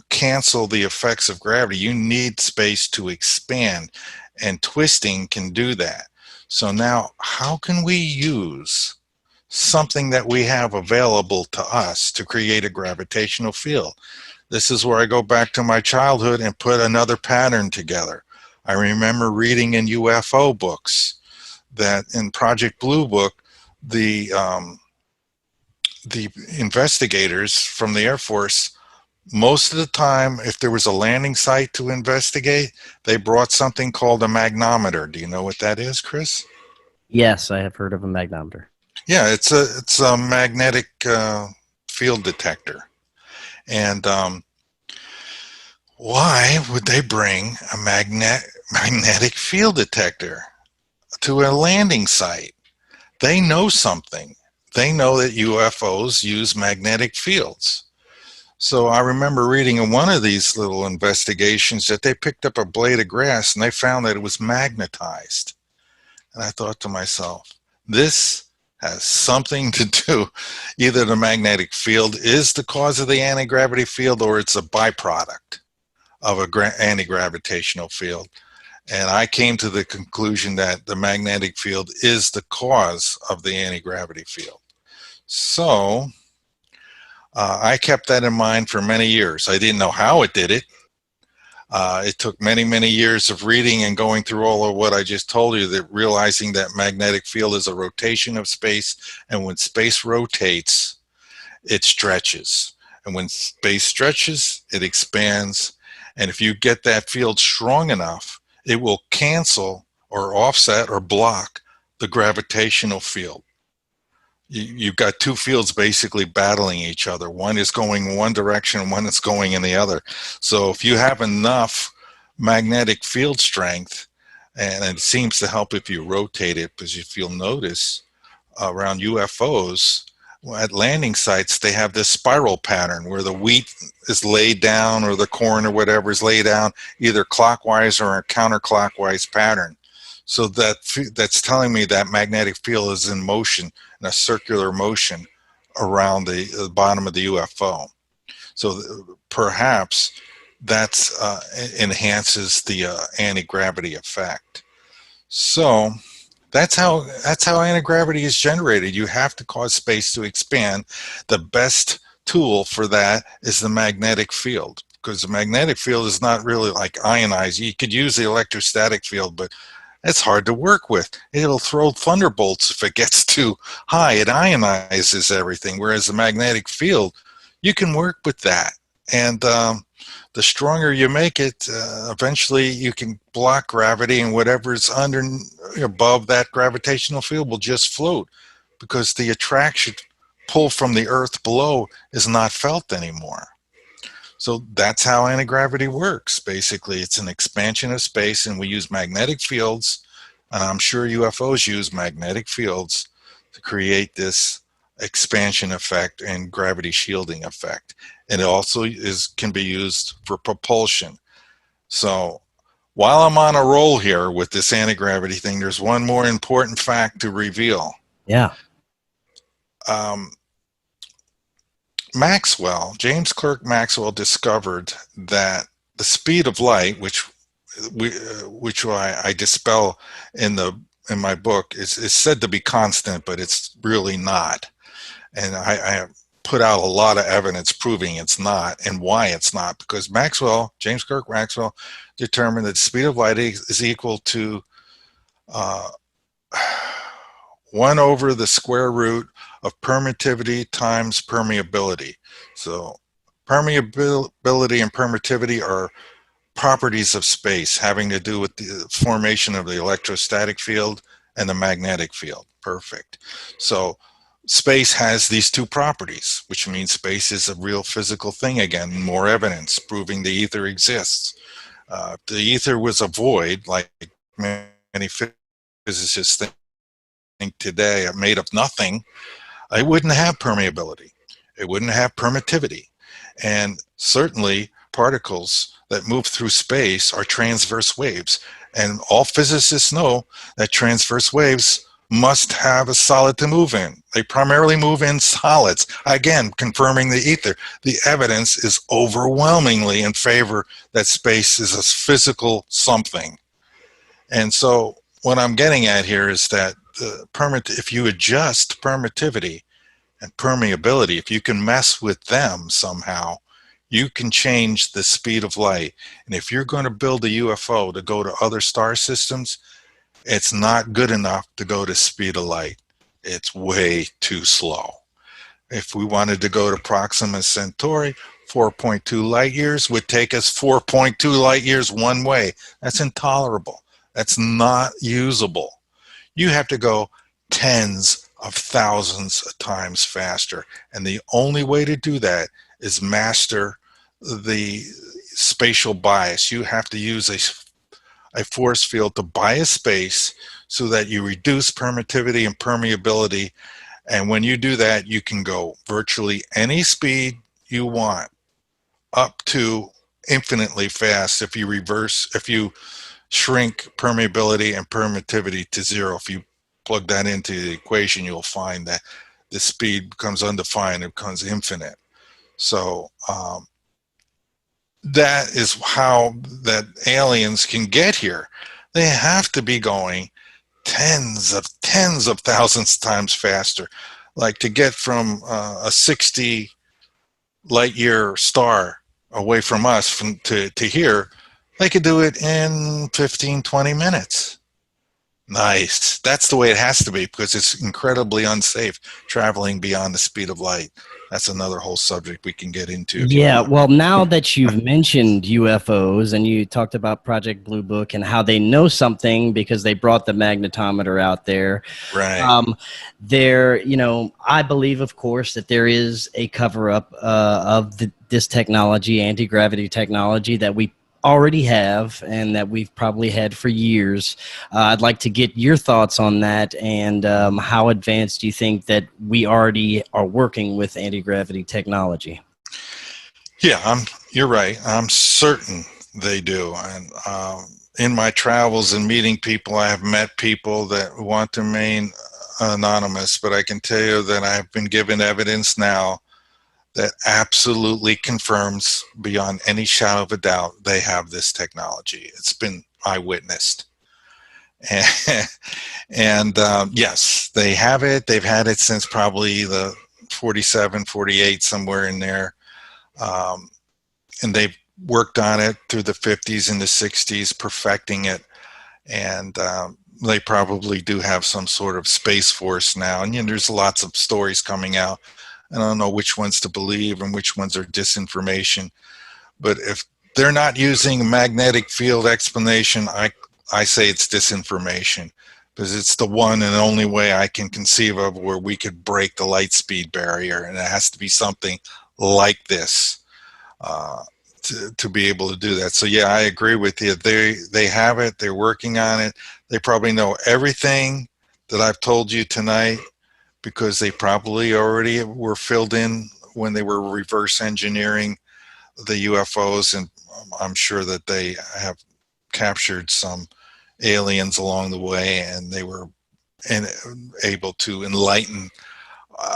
cancel the effects of gravity. You need space to expand, and twisting can do that. So now, how can we use something that we have available to us to create a gravitational field? This is where I go back to my childhood and put another pattern together. I remember reading in UFO books that in Project Blue Book, the investigators from the Air Force, most of the time, if there was a landing site to investigate, they brought something called a magnometer. Do you know what that is, Chris? Yes, I have heard of a magnometer. Yeah, it's a magnetic field detector. And why would they bring a magnetic field detector to a landing site? They know something. They know that UFOs use magnetic fields. So I remember reading in one of these little investigations that they picked up a blade of grass and they found that it was magnetized. And I thought to myself, this has something to do. Either the magnetic field is the cause of the anti-gravity field, or it's a byproduct of an anti-gravitational field. And I came to the conclusion that the magnetic field is the cause of the anti-gravity field. So I kept that in mind for many years. I didn't know how it did it. It took many, many years of reading and going through all of what I just told you, that realizing that magnetic field is a rotation of space, and when space rotates, it stretches. And when space stretches, it expands. And if you get that field strong enough, it will cancel or offset or block the gravitational field. You've got two fields basically battling each other. One is going one direction, one is going in the other. So if you have enough magnetic field strength, and it seems to help if you rotate it, because if you'll notice around UFOs, at landing sites, they have this spiral pattern where the wheat is laid down or the corn or whatever is laid down either clockwise or a counterclockwise pattern. So that's telling me that magnetic field is in motion, in a circular motion around the bottom of the UFO. So perhaps that enhances the anti-gravity effect. So that's how anti-gravity is generated. You have to cause space to expand. The best tool for that is the magnetic field, because the magnetic field is not really like ionized. You could use the electrostatic field, but it's hard to work with. It'll throw thunderbolts if it gets too high. It ionizes everything, whereas the magnetic field, you can work with that. And the stronger you make it, eventually you can block gravity, and whatever's above that gravitational field will just float, because the attraction pull from the earth below is not felt anymore. So that's how anti-gravity works. Basically, it's an expansion of space, and we use magnetic fields, and I'm sure UFOs use magnetic fields to create this expansion effect and gravity shielding effect. And it also can be used for propulsion. So while I'm on a roll here with this anti-gravity thing, there's one more important fact to reveal. Yeah. James Clerk Maxwell discovered that the speed of light, which I dispel in my book, is said to be constant, but it's really not. And I put out a lot of evidence proving it's not, and why it's not, because James Clerk Maxwell determined that the speed of light is equal to 1 over the square root of permittivity times permeability. So permeability and permittivity are properties of space having to do with the formation of the electrostatic field and the magnetic field. Perfect. So space has these two properties, which means space is a real physical thing again. More evidence proving the ether exists. If the ether was a void, like many physicists think today, made of nothing, it wouldn't have permeability. It wouldn't have permittivity. And certainly particles that move through space are transverse waves. And all physicists know that transverse waves must have a solid to move in. They primarily move in solids. Again, confirming the ether. The evidence is overwhelmingly in favor that space is a physical something. And so what I'm getting at here is that if you adjust permittivity and permeability, if you can mess with them somehow, you can change the speed of light. And if you're going to build a UFO to go to other star systems, it's not good enough to go to speed of light. It's way too slow. If we wanted to go to Proxima Centauri, 4.2 light years would take us 4.2 light years one way. That's intolerable. That's not usable. You have to go tens of thousands of times faster. And the only way to do that is master the spatial bias. You have to use a force field to bias space so that you reduce permittivity and permeability. And when you do that, you can go virtually any speed you want, up to infinitely fast if you shrink permeability and permittivity to zero. If you plug that into the equation, you'll find that the speed becomes undefined, it becomes infinite. So that is how that aliens can get here. They have to be going tens of thousands of times faster. Like to get from a 60 light year star away from us to here, they could do it in 15, 20 minutes. Nice. That's the way it has to be, because it's incredibly unsafe traveling beyond the speed of light. That's another whole subject we can get into if you Yeah, want. well, now that you've mentioned UFOs and you talked about Project Blue Book and how they know something because they brought the magnetometer out there, Right. um, I believe, of course, that there is a cover up of this technology, anti gravity technology, that we already have and that we've probably had for years. I'd like to get your thoughts on that and how advanced do you think that we already are working with anti gravity technology? Yeah, you're right. I'm certain they do. And in my travels and meeting people, I have met people that want to remain anonymous, but I can tell you that I've been given evidence now that absolutely confirms beyond any shadow of a doubt they have this technology. It's been eyewitnessed. And, yes, they have it. They've had it since probably the 47, 48, somewhere in there. And they've worked on it through the 50s and the 60s, perfecting it. And they probably do have some sort of space force now. And there's lots of stories coming out. I don't know which ones to believe and which ones are disinformation. But if they're not using magnetic field explanation, I say it's disinformation, because it's the one and only way I can conceive of where we could break the light speed barrier. And it has to be something like this. To be able to do that. So yeah, I agree with you. They have it. They're working on it. They probably know everything that I've told you tonight, because they probably already were filled in when they were reverse engineering the UFOs, and I'm sure that they have captured some aliens along the way, and they were able to enlighten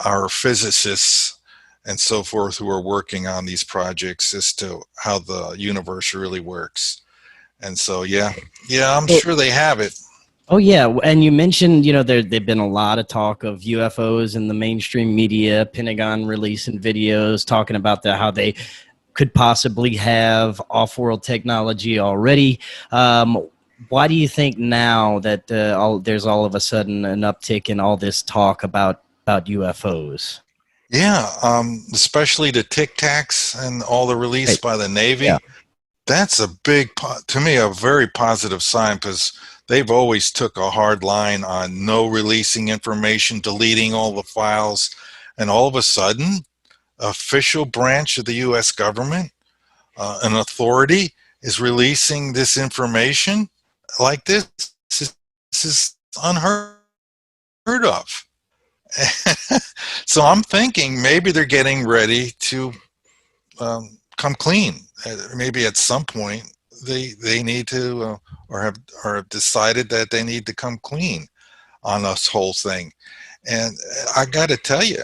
our physicists and so forth who are working on these projects as to how the universe really works. And so, yeah, I'm sure they have it. Oh yeah, and you mentioned, there've been a lot of talk of UFOs in the mainstream media, Pentagon releasing videos talking about how they could possibly have off-world technology already. Why do you think now that there's all of a sudden an uptick in all this talk about UFOs? Yeah, especially the Tic Tacs and all the release Right. by the Yeah. Navy. That's a big, to me, a very positive sign, because they've always took a hard line on no releasing information, deleting all the files, and all of a sudden, official branch of the U.S. government, an authority, is releasing this information like this. This is unheard of. So I'm thinking maybe they're getting ready to come clean. Maybe at some point they need to, or have decided that they need to come clean on this whole thing. And I got to tell you,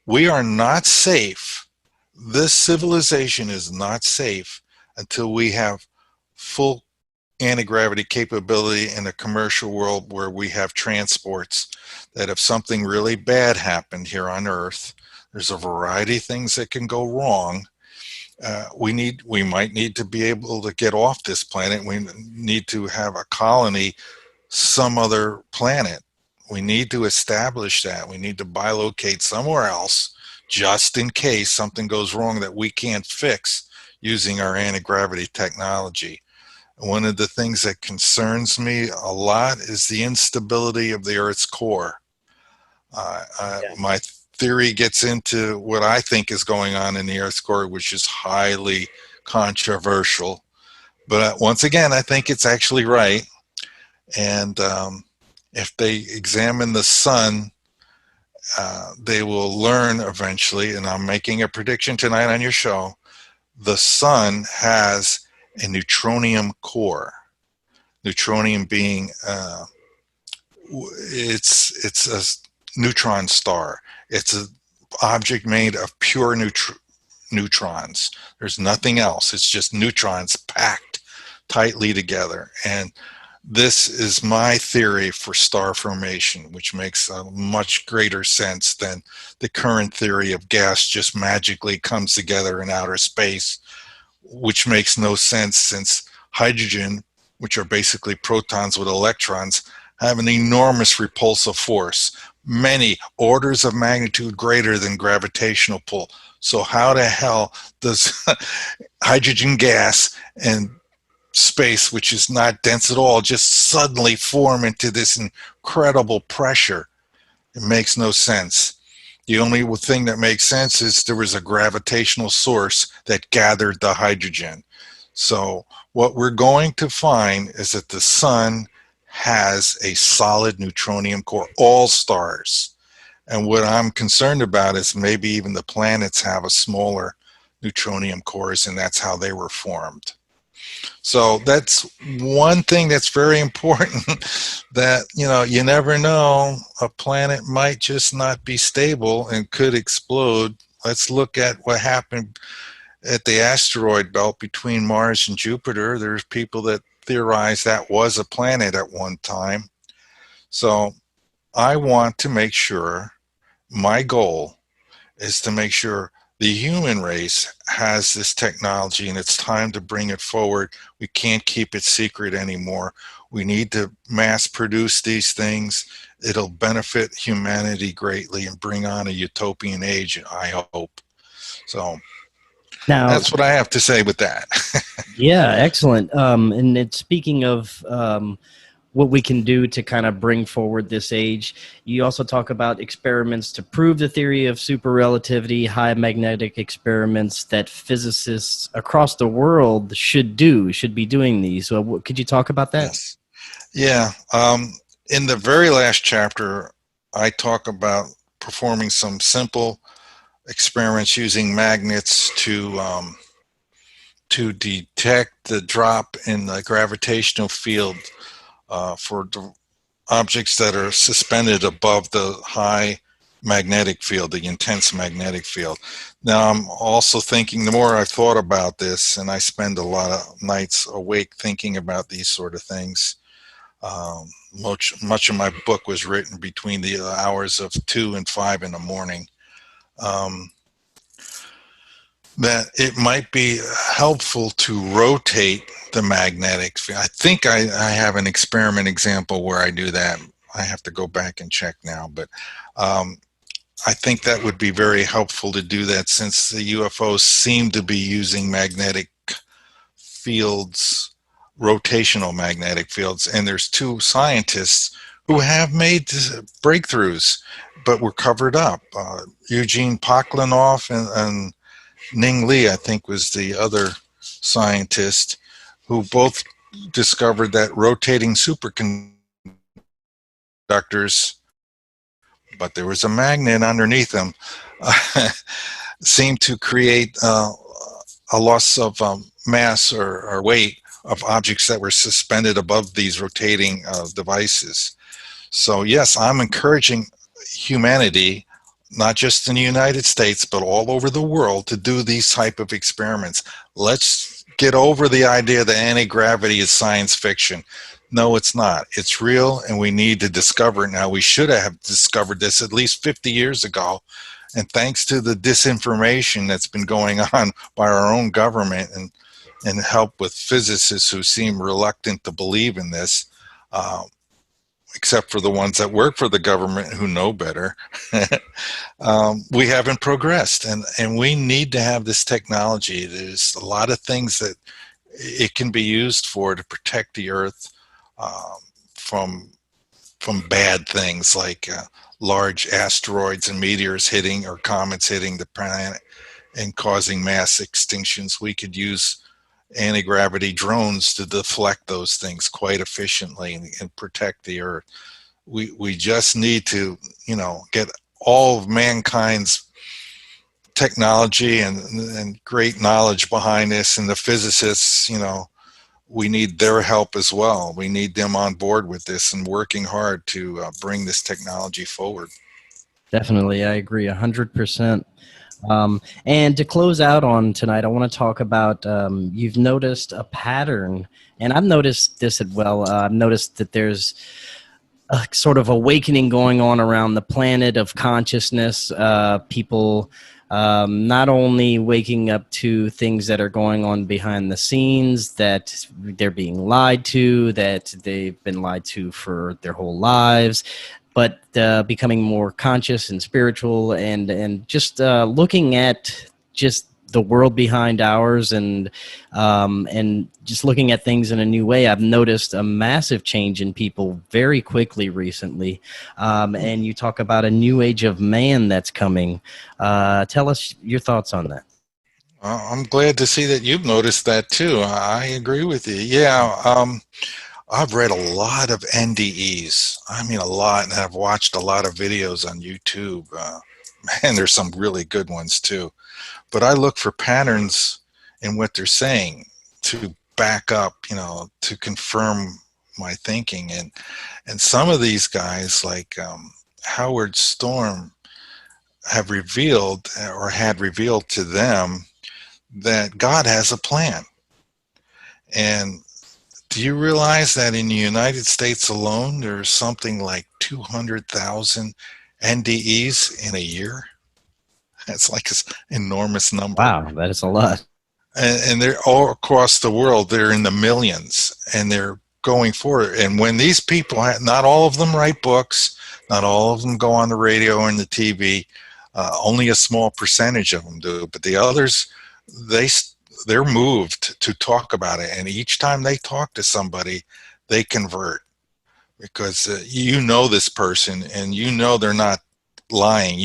we are not safe. This civilization is not safe until we have full anti-gravity capability in a commercial world where we have transports, that if something really bad happened here on Earth, there's a variety of things that can go wrong. We might need to be able to get off this planet. We need to have a colony some other planet. We need to establish that. We need to bilocate somewhere else, just in case something goes wrong that we can't fix using our anti-gravity technology. One of the things that concerns me a lot is the instability of the Earth's core. My theory gets into what I think is going on in the Earth's core, which is highly controversial. But once again, I think it's actually right. And if they examine the sun, they will learn eventually, and I'm making a prediction tonight on your show, the sun has a neutronium core. Neutronium being, it's a neutron star. It's an object made of pure neutrons. There's nothing else. It's just neutrons packed tightly together. And this is my theory for star formation, which makes a much greater sense than the current theory of gas just magically comes together in outer space, which makes no sense, since hydrogen, which are basically protons with electrons, have an enormous repulsive force, many orders of magnitude greater than gravitational pull. So how the hell does hydrogen gas and space, which is not dense at all, just suddenly form into this incredible pressure? It makes no sense. The only thing that makes sense is there was a gravitational source that gathered the hydrogen. So what we're going to find is that the sun has a solid neutronium core, all stars. And what I'm concerned about is maybe even the planets have a smaller neutronium cores, and that's how they were formed. So that's one thing that's very important, that, you know, you never know, a planet might just not be stable and could explode. Let's look at what happened at the asteroid belt between Mars and Jupiter. There's people that theorize that was a planet at one time. So I want to make sure, my goal is to make sure the human race has this technology, and it's time to bring it forward. We can't keep it secret anymore. We need to mass produce these things. It'll benefit humanity greatly and bring on a utopian age, I hope. So Now, that's what I have to say with that. yeah, excellent. And it's speaking of what we can do to kind of bring forward this age, you also talk about experiments to prove the theory of super relativity, high magnetic experiments that physicists across the world should be doing these. So could you talk about that? Yes. Yeah. In the very last chapter, I talk about performing some simple experiments using magnets to detect the drop in the gravitational field for objects that are suspended above the high magnetic field, the intense magnetic field. Now, I'm also thinking, the more I've thought about this, and I spend a lot of nights awake thinking about these sort of things. Much of my book was written between the hours of 2 and 5 in the morning. That it might be helpful to rotate the magnetic field. I think I have an experiment example where I do that. I have to go back and check now, but I think that would be very helpful to do that, since the UFOs seem to be using magnetic fields, rotational magnetic fields, and there's 2 scientists who have made breakthroughs, but were covered up. Eugene Poklenov and Ning Li, I think, was the other scientist, who both discovered that rotating superconductors, but there was a magnet underneath them, seemed to create a loss of mass or weight of objects that were suspended above these rotating devices. So yes, I'm encouraging humanity, not just in the United States, but all over the world, to do these type of experiments. Let's get over the idea that anti-gravity is science fiction. No, it's not. It's real, and we need to discover it now. We should have discovered this at least 50 years ago. And thanks to the disinformation that's been going on by our own government, and help with physicists who seem reluctant to believe in this, except for the ones that work for the government who know better, we haven't progressed. And we need to have this technology. There's a lot of things that it can be used for to protect the Earth from bad things like large asteroids and meteors hitting, or comets hitting the planet and causing mass extinctions. We could use anti-gravity drones to deflect those things quite efficiently and protect the Earth. We just need to, get all of mankind's technology and great knowledge behind this, and the physicists, we need their help as well. We need them on board with this and working hard to bring this technology forward. Definitely, I agree 100%. And to close out on tonight, I want to talk about, you've noticed a pattern, and I've noticed this as well. I've noticed that there's a sort of awakening going on around the planet of consciousness. People not only waking up to things that are going on behind the scenes, that they're being lied to, that they've been lied to for their whole lives, but becoming more conscious and spiritual, and just looking at just the world behind ours, and just looking at things in a new way. I've noticed a massive change in people very quickly recently. And you talk about a new age of man that's coming. Tell us your thoughts on that. I'm glad to see that you've noticed that too. I agree with you. Yeah, I've read a lot of NDEs. I mean, a lot, and I've watched a lot of videos on YouTube. Man, there's some really good ones too. But I look for patterns in what they're saying to back up, to confirm my thinking. And some of these guys, like Howard Storm, have revealed or had revealed to them that God has a plan. And do you realize that in the United States alone, there's something like 200,000 NDEs in a year? That's like an enormous number. Wow, that is a lot. And they're all across the world. They're in the millions, and they're going forward. And when these people, not all of them write books, not all of them go on the radio and the TV, only a small percentage of them do, but the others, they're moved to talk about it. And each time they talk to somebody, they convert, because this person, and they're not lying.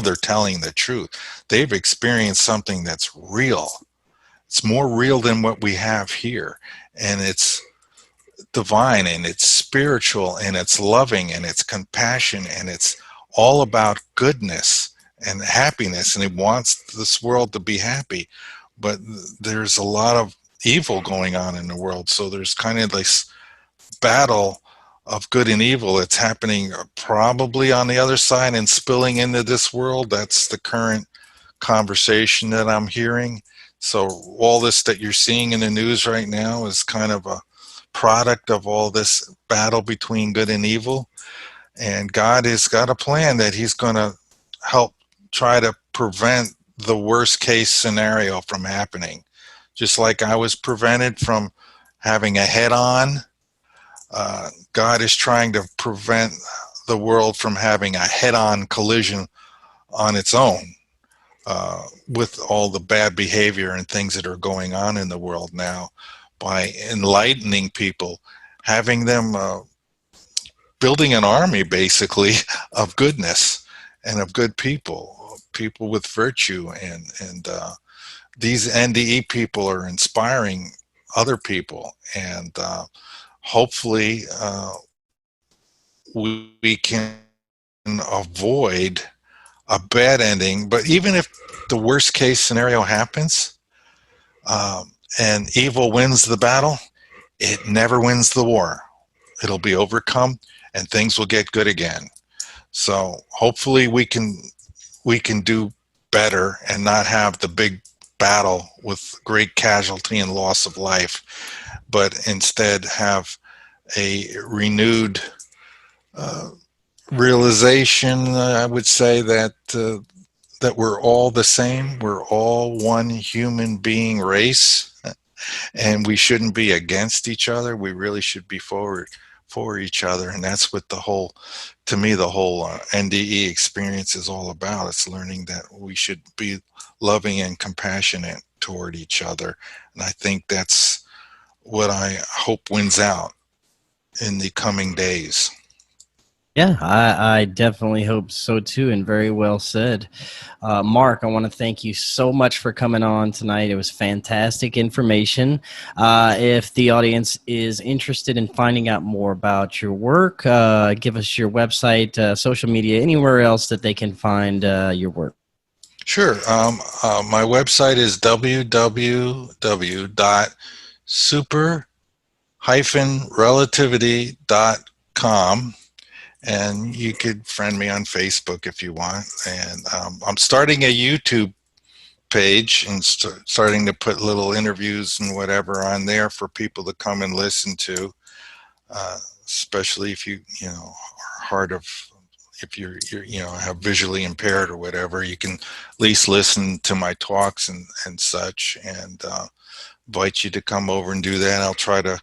They're telling the truth. They've experienced something that's real. It's more real than what we have here, and it's divine, and it's spiritual, and it's loving, and it's compassion, and it's all about goodness and happiness, and it wants this world to be happy. But there's a lot of evil going on in the world, so there's kind of this battle of good and evil that's happening probably on the other side and spilling into this world. That's the current conversation that I'm hearing. So all this that you're seeing in the news right now is kind of a product of all this battle between good and evil. And God has got a plan that he's going to help try to prevent the worst case scenario from happening. Just like I was prevented from having a head-on, God is trying to prevent the world from having a head-on collision on its own, with all the bad behavior and things that are going on in the world now, by enlightening people, having them building an army basically of goodness and of good people with virtue, and these NDE people are inspiring other people, and hopefully we can avoid a bad ending. But even if the worst case scenario happens, and evil wins the battle, it never wins the war. It'll be overcome, and things will get good again. So hopefully we can do better and not have the big battle with great casualty and loss of life, but instead have a renewed realization, I would say, that we're all the same. We're all one human being race, and we shouldn't be against each other. We really should be for each other, and that's what the whole NDE experience is all about. It's learning that we should be loving and compassionate toward each other, and I think that's what I hope wins out in the coming days. Yeah, I definitely hope so too, and very well said. Mark, I want to thank you so much for coming on tonight. It was fantastic information. If the audience is interested in finding out more about your work, give us your website, social media, anywhere else that they can find your work. Sure. My website is www.super-relativity.com. And you could friend me on Facebook if you want. And I'm starting a YouTube page and starting to put little interviews and whatever on there for people to come and listen to, especially if you are hard of if you're have visually impaired or whatever, you can at least listen to my talks and such, and invite you to come over and do that. I'll try to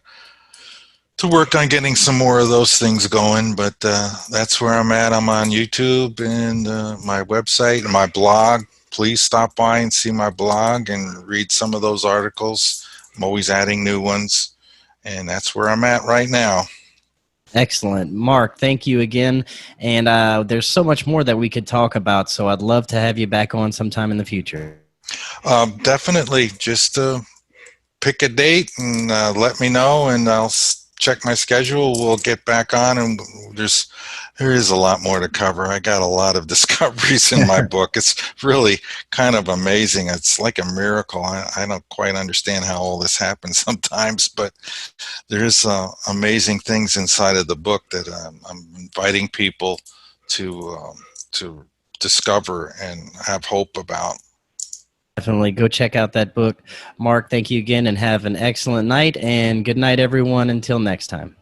work on getting some more of those things going, but that's where I'm at. I'm on YouTube and my website and my blog. Please stop by and see my blog and read some of those articles. I'm always adding new ones, and that's where I'm at right now. Excellent. Mark, thank you again. And there's so much more that we could talk about, so I'd love to have you back on sometime in the future. Definitely. Just pick a date and let me know, and I'll check my schedule. We'll get back on, and there is a lot more to cover. I got a lot of discoveries in my book. It's really kind of amazing. It's like a miracle. I don't quite understand how all this happens sometimes, but there's amazing things inside of the book that I'm inviting people to discover and have hope about. Definitely go check out that book. Mark, thank you again, and have an excellent night, and good night, everyone. Until next time.